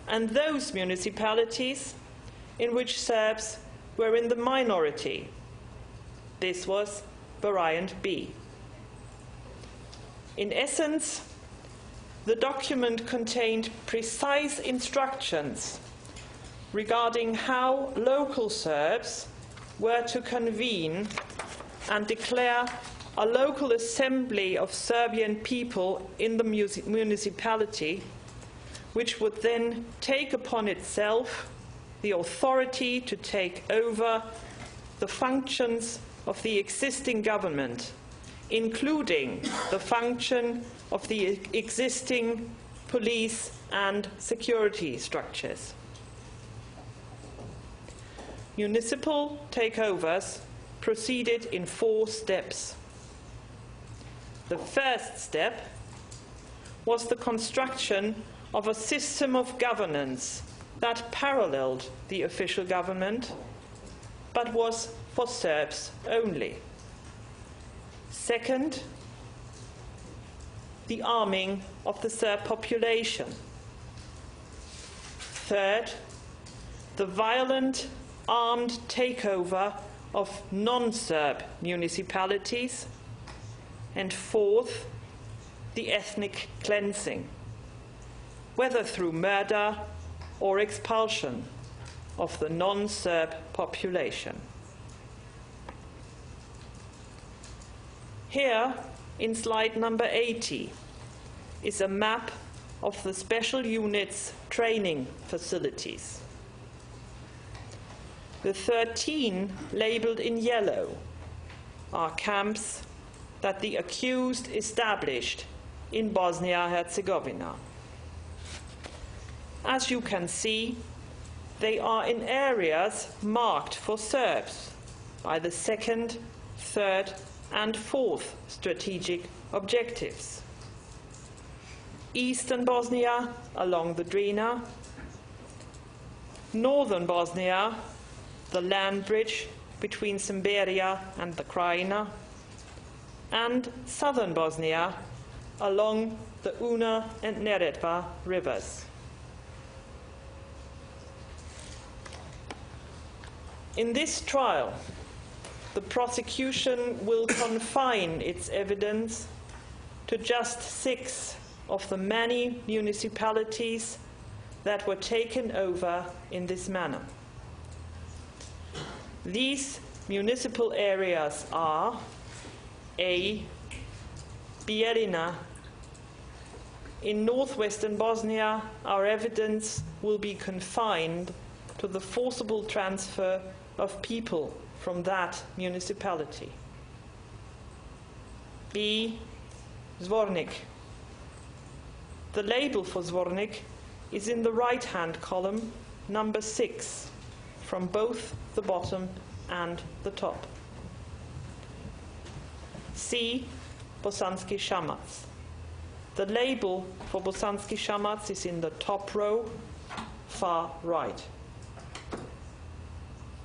and those municipalities in which Serbs were in the minority, this was variant B. In essence, the document contained precise instructions regarding how local Serbs were to convene and declare a local assembly of Serbian people in the municipality, which would then take upon itself the authority to take over the functions of the existing government, including the function of the existing police and security structures. Municipal takeovers proceeded in 4 steps. The first step was the construction of a system of governance that paralleled the official government, but was for Serbs only. Second, the arming of the Serb population. Third, the violent armed takeover of non-Serb municipalities. And fourth, the ethnic cleansing, whether through murder or expulsion of the non-Serb population. Here, in slide number 80, is a map of the special units' training facilities. The 13 labeled in yellow are camps that the accused established in Bosnia-Herzegovina. As you can see, they are in areas marked for Serbs by the 2nd, 3rd, and 4th strategic objectives. Eastern Bosnia along the Drina, northern Bosnia, the land bridge between Semberia and the Krajina, and southern Bosnia along the Una and Neretva rivers. In this trial, the prosecution will confine its evidence to just 6 of the many municipalities that were taken over in this manner. These municipal areas are A. Bijeljina. In northwestern Bosnia, our evidence will be confined to the forcible transfer of people from that municipality. B. Zvornik. The label for Zvornik is in the right-hand column, number 6, from both the bottom and the top. C. Bosanski Shamac. The label for Bosanski Shamac is in the top row, far right.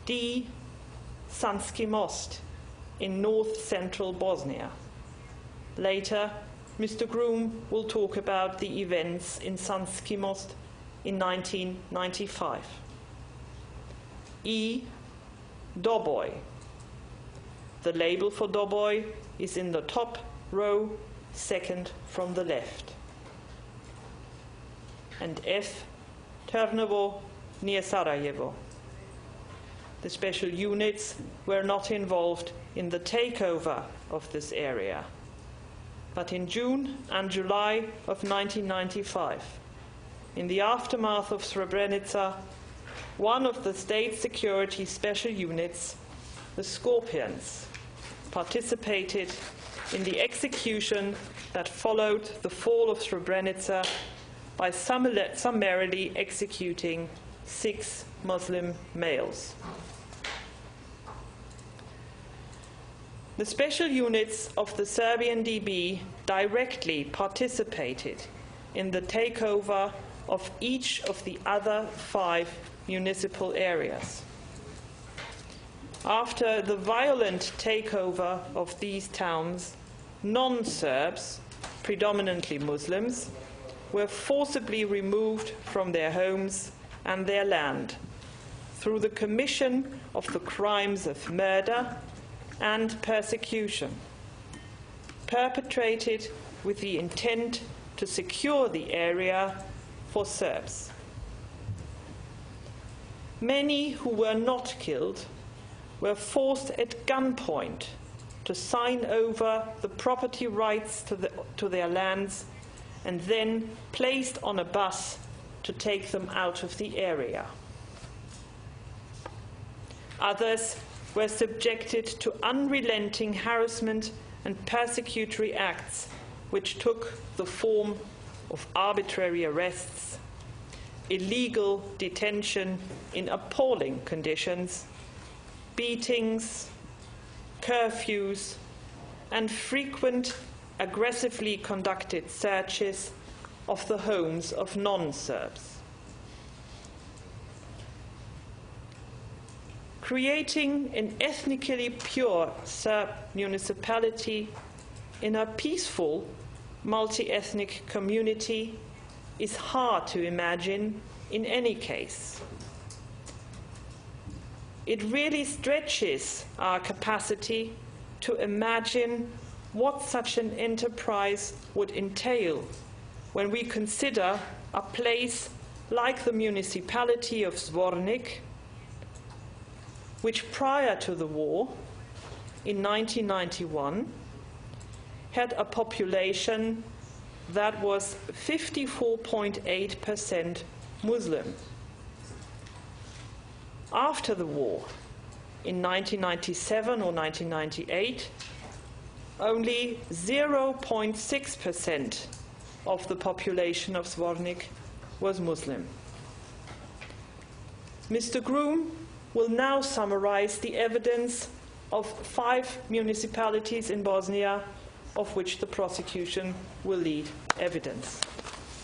D. Sanski Most in north-central Bosnia. Later, Mr. Groom will talk about the events in Sanski Most in 1995. E. Doboj. The label for Doboj is in the top row, 2nd from the left. And F. Trnovo near Sarajevo. The special units were not involved in the takeover of this area. But in June and July of 1995, in the aftermath of Srebrenica, one of the state security special units, the Scorpions, participated in the execution that followed the fall of Srebrenica by summarily executing 6 Muslim males. The special units of the Serbian DB directly participated in the takeover of each of the other 5 municipal areas. After the violent takeover of these towns, non-Serbs, predominantly Muslims, were forcibly removed from their homes and their land through the commission of the crimes of murder and persecution, perpetrated with the intent to secure the area for Serbs. Many who were not killed were forced at gunpoint to sign over the property rights to their lands and then placed on a bus to take them out of the area. Others were subjected to unrelenting harassment and persecutory acts which took the form of arbitrary arrests, illegal detention in appalling conditions, beatings, curfews, and frequent aggressively conducted searches of the homes of non-Serbs. Creating an ethnically pure Serb municipality in a peaceful, multi-ethnic community is hard to imagine in any case. It really stretches our capacity to imagine what such an enterprise would entail when we consider a place like the municipality of Zvornik, which prior to the war, in 1991, had a population that was 54.8% Muslim. After the war, in 1997 or 1998, only 0.6% of the population of Zvornik was Muslim. Mr. Groom will now summarize the evidence of 5 municipalities in Bosnia of which the prosecution will lead evidence.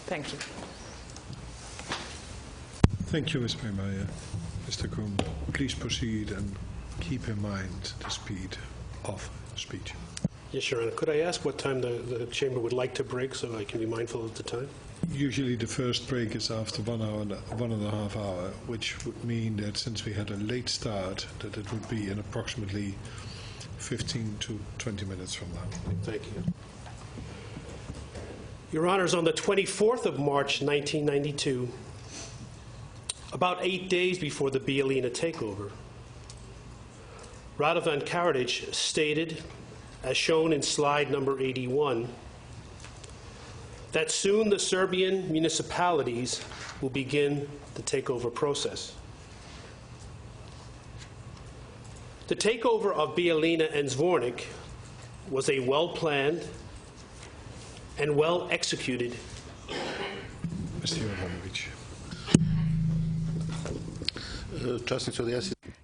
Thank you. Thank you, Ms. Meyer. Mr. Groom, please proceed and keep in mind the speed of speech. Yes, Your Honor. Could I ask what time the chamber would like to break so I can be mindful of the time? Usually the first break is after 1 hour, 1.5 hours, which would mean that since we had a late start, that it would be in approximately 15 to 20 minutes from now. Thank you. Your Honors, on the 24th of March, 1992, about 8 days before the Bijeljina takeover, Radovan Karadzic stated, as shown in slide number 81, that soon the Serbian municipalities will begin the takeover process. The takeover of Bijeljina and Zvornik was a well-planned and well-executed. Mr. Jovanovic.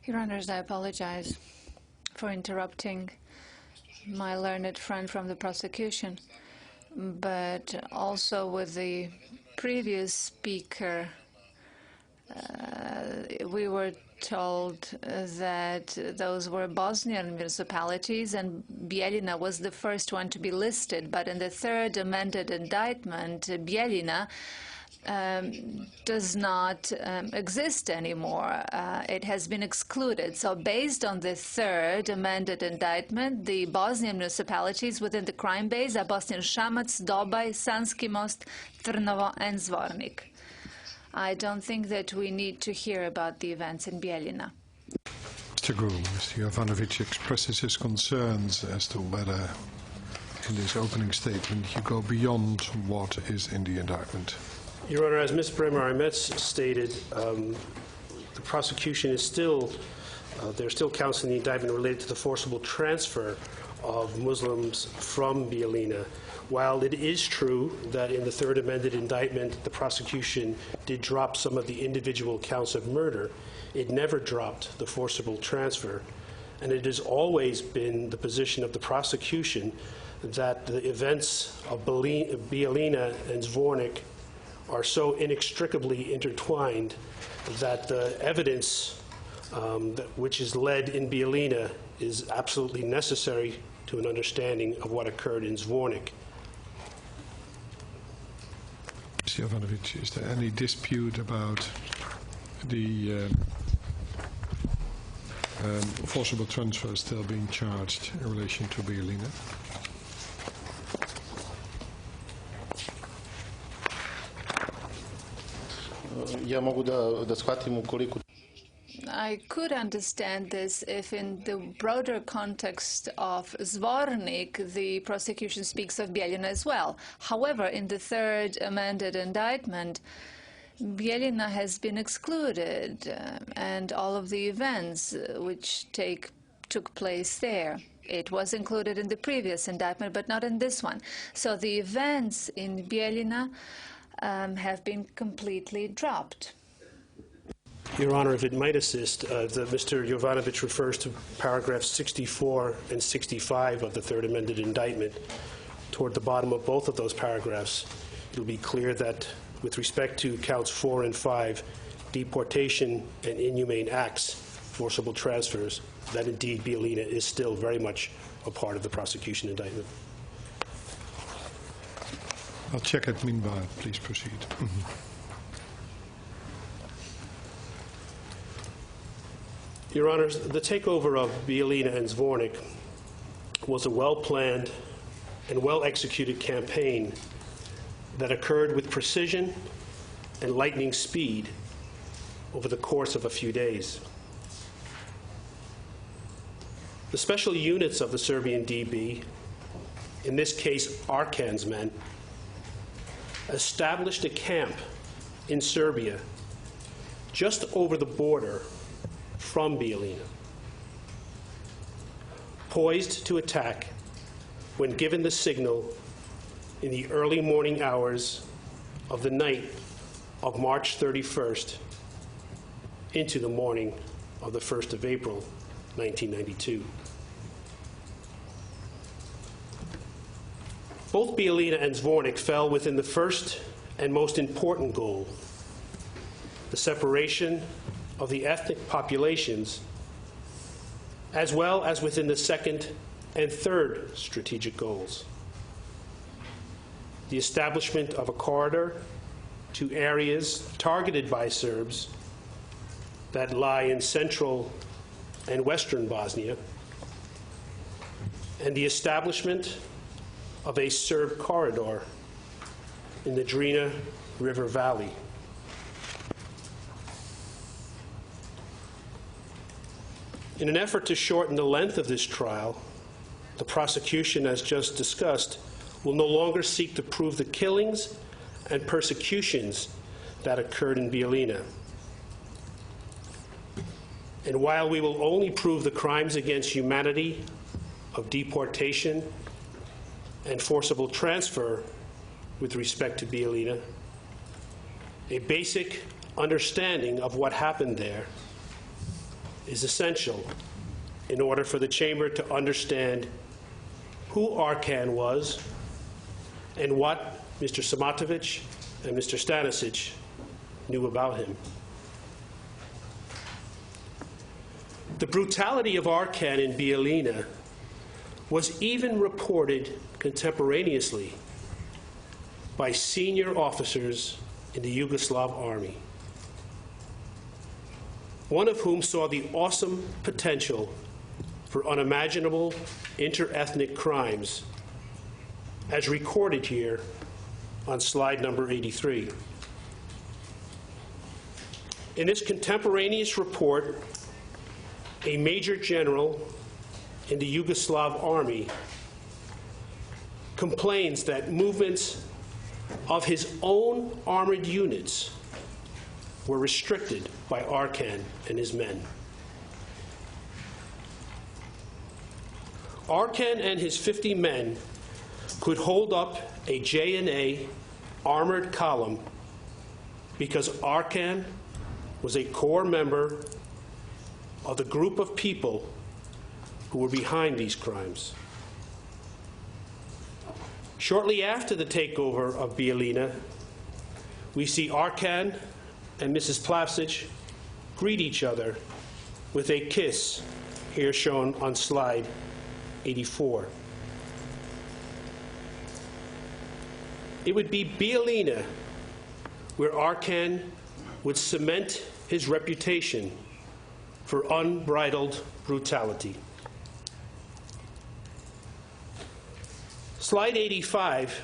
Your Honors, I apologize for interrupting my learned friend from the prosecution, but also with the previous speaker, we were told that those were Bosnian municipalities and Bijeljina was the first one to be listed, but in the third amended indictment, Bijeljina does not exist anymore. It has been excluded. So based on the third amended indictment, the Bosnian municipalities within the crime base are Bosnian Šamac, Dobaj, Sanski Most, Trnovo, and Zvornik. I don't think that we need to hear about the events in Bijeljina. Mr. Groom, Mr. Jovanovic expresses his concerns as to whether in this opening statement you go beyond what is in the indictment. Your Honor, as Ms. Bremer-Armetz stated, the prosecution is still, there are still counts in the indictment related to the forcible transfer of Muslims from Bijeljina. While it is true that in the third amended indictment the prosecution did drop some of the individual counts of murder, it never dropped the forcible transfer. And it has always been the position of the prosecution that the events of Bijeljina and Zvornik are so inextricably intertwined that the evidence which is led in Bijeljina is absolutely necessary to an understanding of what occurred in Zvornik. Mr. Jovanovic, is there any dispute about the forcible transfer still being charged in relation to Bijeljina? Ja mogu da shvatim ukoliko I could understand this if in the broader context of Zvornik, the prosecution speaks of Bijeljina as well. However, in the third amended indictment, Bijeljina has been excluded, and all of the events which took place there. It was included in the previous indictment, but not in this one. So the events in Bijeljina have been completely dropped. Your Honor, if it might assist, Mr. Jovanovic refers to paragraphs 64 and 65 of the third amended indictment. Toward the bottom of both of those paragraphs, it will be clear that with respect to counts 4 and 5, deportation and inhumane acts, forcible transfers, that indeed Bijeljina is still very much a part of the prosecution indictment. I'll check it meanwhile. Please proceed. Your Honors, the takeover of Bijeljina and Zvornik was a well-planned and well-executed campaign that occurred with precision and lightning speed over the course of a few days. The special units of the Serbian DB, in this case Arkan's men, established a camp in Serbia just over the border from Bijeljina, poised to attack when given the signal in the early morning hours of the night of March 31st into the morning of the 1st of April, 1992. Both Bijeljina and Zvornik fell within the first and most important goal, the separation of the ethnic populations, as well as within the second and third strategic goals, the establishment of a corridor to areas targeted by Serbs that lie in central and western Bosnia, and the establishment of a Serb corridor in the Drina River Valley. In an effort to shorten the length of this trial, the prosecution, as just discussed, will no longer seek to prove the killings and persecutions that occurred in Bijeljina. And while we will only prove the crimes against humanity of deportation and forcible transfer with respect to Bijeljina, a basic understanding of what happened there is essential in order for the Chamber to understand who Arkan was and what Mr. Simatović and Mr. Stanišić knew about him. The brutality of Arkan in Bijeljina was even reported contemporaneously by senior officers in the Yugoslav army, one of whom saw the awesome potential for unimaginable inter-ethnic crimes, as recorded here on slide number 83. In this contemporaneous report, a major general in the Yugoslav army complains that movements of his own armored units were restricted by Arkan and his men. Arkan and his 50 men could hold up a JNA armored column because Arkan was a core member of the group of people who were behind these crimes. Shortly after the takeover of Bijeljina, we see Arkan and Mrs. Plavšić greet each other with a kiss, here shown on slide 84. It would be Bijeljina where Arkan would cement his reputation for unbridled brutality. Slide 85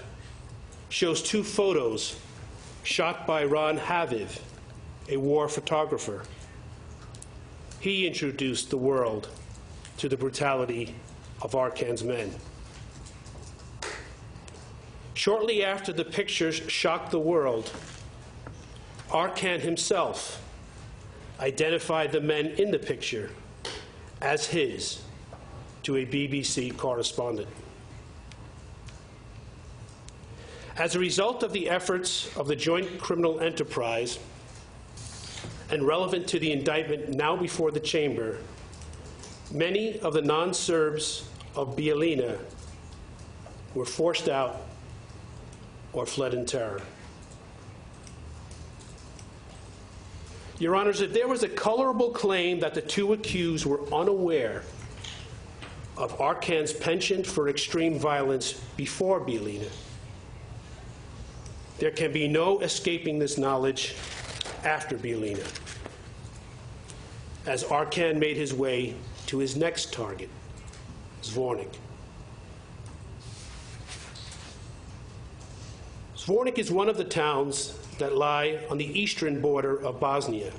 shows two photos shot by Ron Haviv, a war photographer. He introduced the world to the brutality of Arkan's men. Shortly after the pictures shocked the world, Arkan himself identified the men in the picture as his to a BBC correspondent. As a result of the efforts of the joint criminal enterprise and relevant to the indictment now before the chamber, many of the non-Serbs of Bijeljina were forced out or fled in terror. Your Honors, if there was a colorable claim that the two accused were unaware of Arkan's penchant for extreme violence before Bijeljina, there can be no escaping this knowledge after Bijeljina, as Arkan made his way to his next target, Zvornik. Zvornik is one of the towns that lie on the eastern border of Bosnia,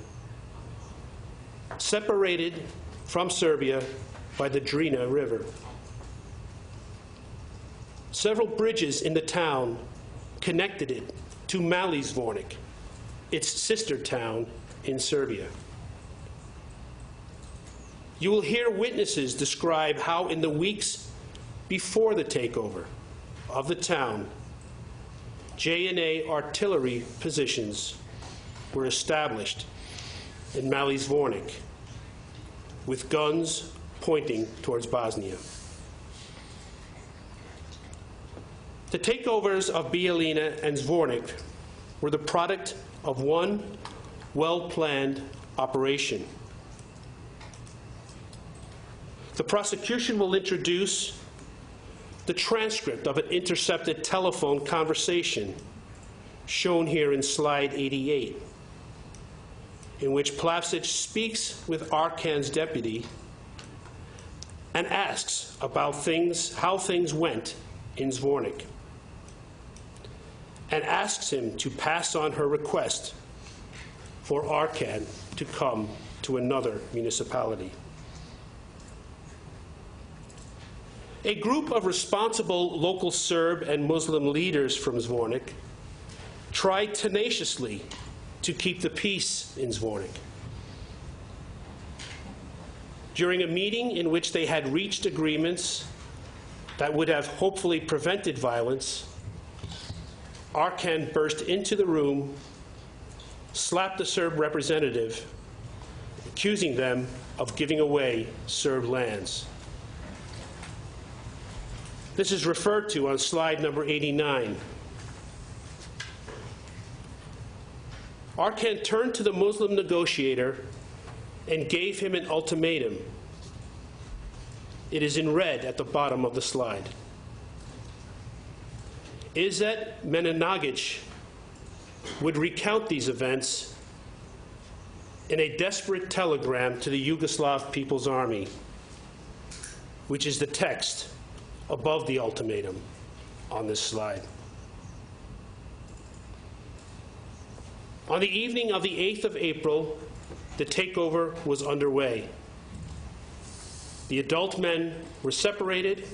separated from Serbia by the Drina River. Several bridges in the town connected it to Mali Zvornik, its sister town in Serbia. You will hear witnesses describe how in the weeks before the takeover of the town, JNA artillery positions were established in Mali Zvornik with guns pointing towards Bosnia. The takeovers of Bijeljina and Zvornik were the product of one well-planned operation. The prosecution will introduce the transcript of an intercepted telephone conversation shown here in slide 88, in which Plavšić speaks with Arkan's deputy and asks about how things went in Zvornik, and asks him to pass on her request for Arkan to come to another municipality. A group of responsible local Serb and Muslim leaders from Zvornik tried tenaciously to keep the peace in Zvornik. During a meeting in which they had reached agreements that would have hopefully prevented violence, Arkan burst into the room, slapped the Serb representative, accusing them of giving away Serb lands. This is referred to on slide number 89. Arkan turned to the Muslim negotiator and gave him an ultimatum. It is in red at the bottom of the slide. Izzet Meninagić would recount these events in a desperate telegram to the Yugoslav People's Army, which is the text above the ultimatum on this slide. On the evening of the 8th of April, the takeover was underway. The adult men were separated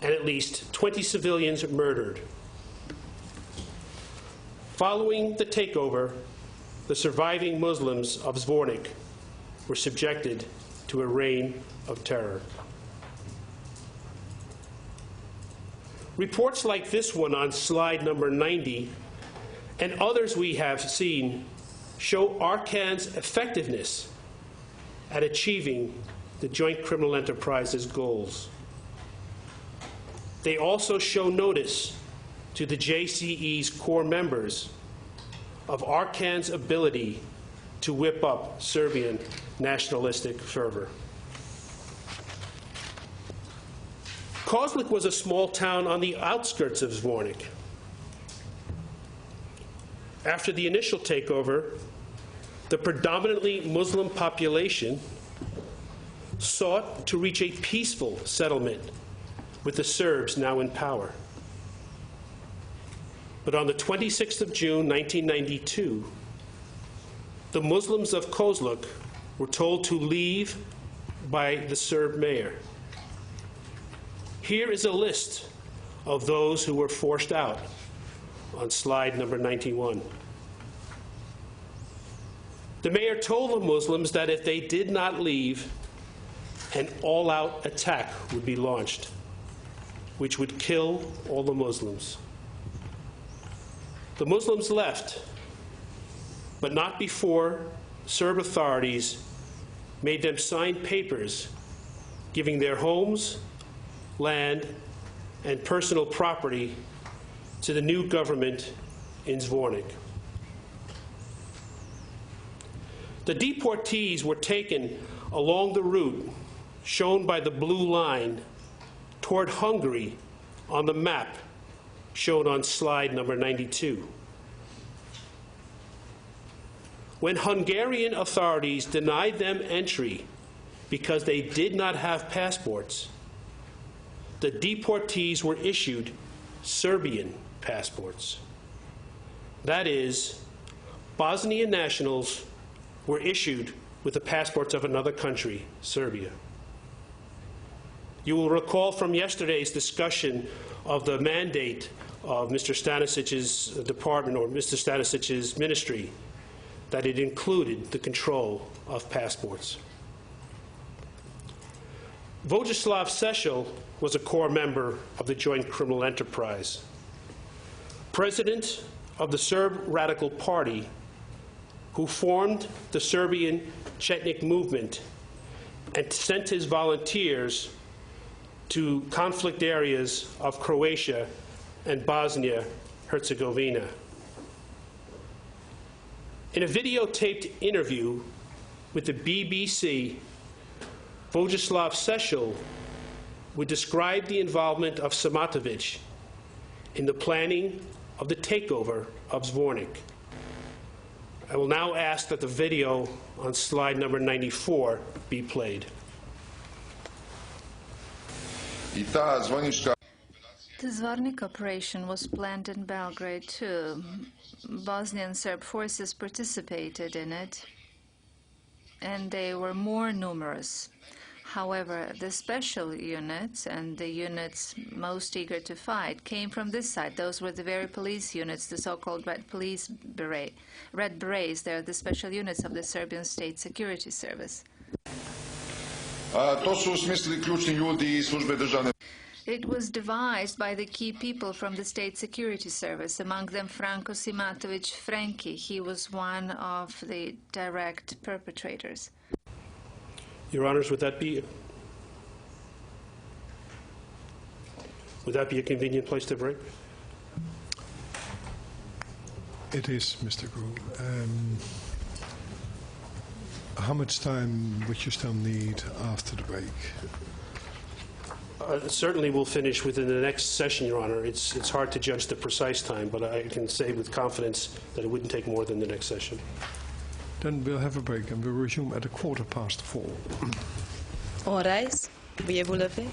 and at least 20 civilians murdered. Following the takeover, the surviving Muslims of Zvornik were subjected to a reign of terror. Reports like this one on slide number 90 and others we have seen show Arcan's effectiveness at achieving the Joint Criminal Enterprise's goals. They also show notice to the JCE's core members of Arcan's ability to whip up Serbian nationalistic fervor. Kozlik was a small town on the outskirts of Zvornik. After the initial takeover, the predominantly Muslim population sought to reach a peaceful settlement with the Serbs now in power. But on the 26th of June, 1992, the Muslims of Kozluk were told to leave by the Serb mayor. Here is a list of those who were forced out on slide number 91. The mayor told the Muslims that if they did not leave, an all-out attack would be launched, which would kill all the Muslims. The Muslims left, but not before Serb authorities made them sign papers giving their homes, land, and personal property to the new government in Zvornik. The deportees were taken along the route shown by the blue line toward Hungary on the map shown on slide number 92. When Hungarian authorities denied them entry because they did not have passports, the deportees were issued Serbian passports. That is, Bosnian nationals were issued with the passports of another country, Serbia. You will recall from yesterday's discussion of the mandate of Mr. Stanisić's department or Mr. Stanisić's ministry that it included the control of passports. Vojislav Šešelj was a core member of the Joint Criminal Enterprise. President of the Serb Radical Party, who formed the Serbian Chetnik movement and sent his volunteers to conflict areas of Croatia and Bosnia-Herzegovina. In a videotaped interview with the BBC, Vojislav Šešelj would describe the involvement of Simatović in the planning of the takeover of Zvornik. I will now ask that the video on slide number 94 be played. The Zvornik operation was planned in Belgrade too. Bosnian Serb forces participated in it, and they were more numerous. However, the special units and the units most eager to fight came from this side. Those were the very police units, the so-called Red Berets. They're the special units of the Serbian State Security Service. It was devised by the key people from the State Security Service, among them Franko Simatović Franki. He was one of the direct perpetrators. Your Honors, would that be a convenient place to break? It is, Mr. Groom. How much time would you still need after the break? Certainly we'll finish within the next session, Your Honor. It's hard to judge the precise time, but I can say with confidence that it wouldn't take more than the next session. Then we'll have a break and we'll resume at 4:15. On reise, voulez-vous lever?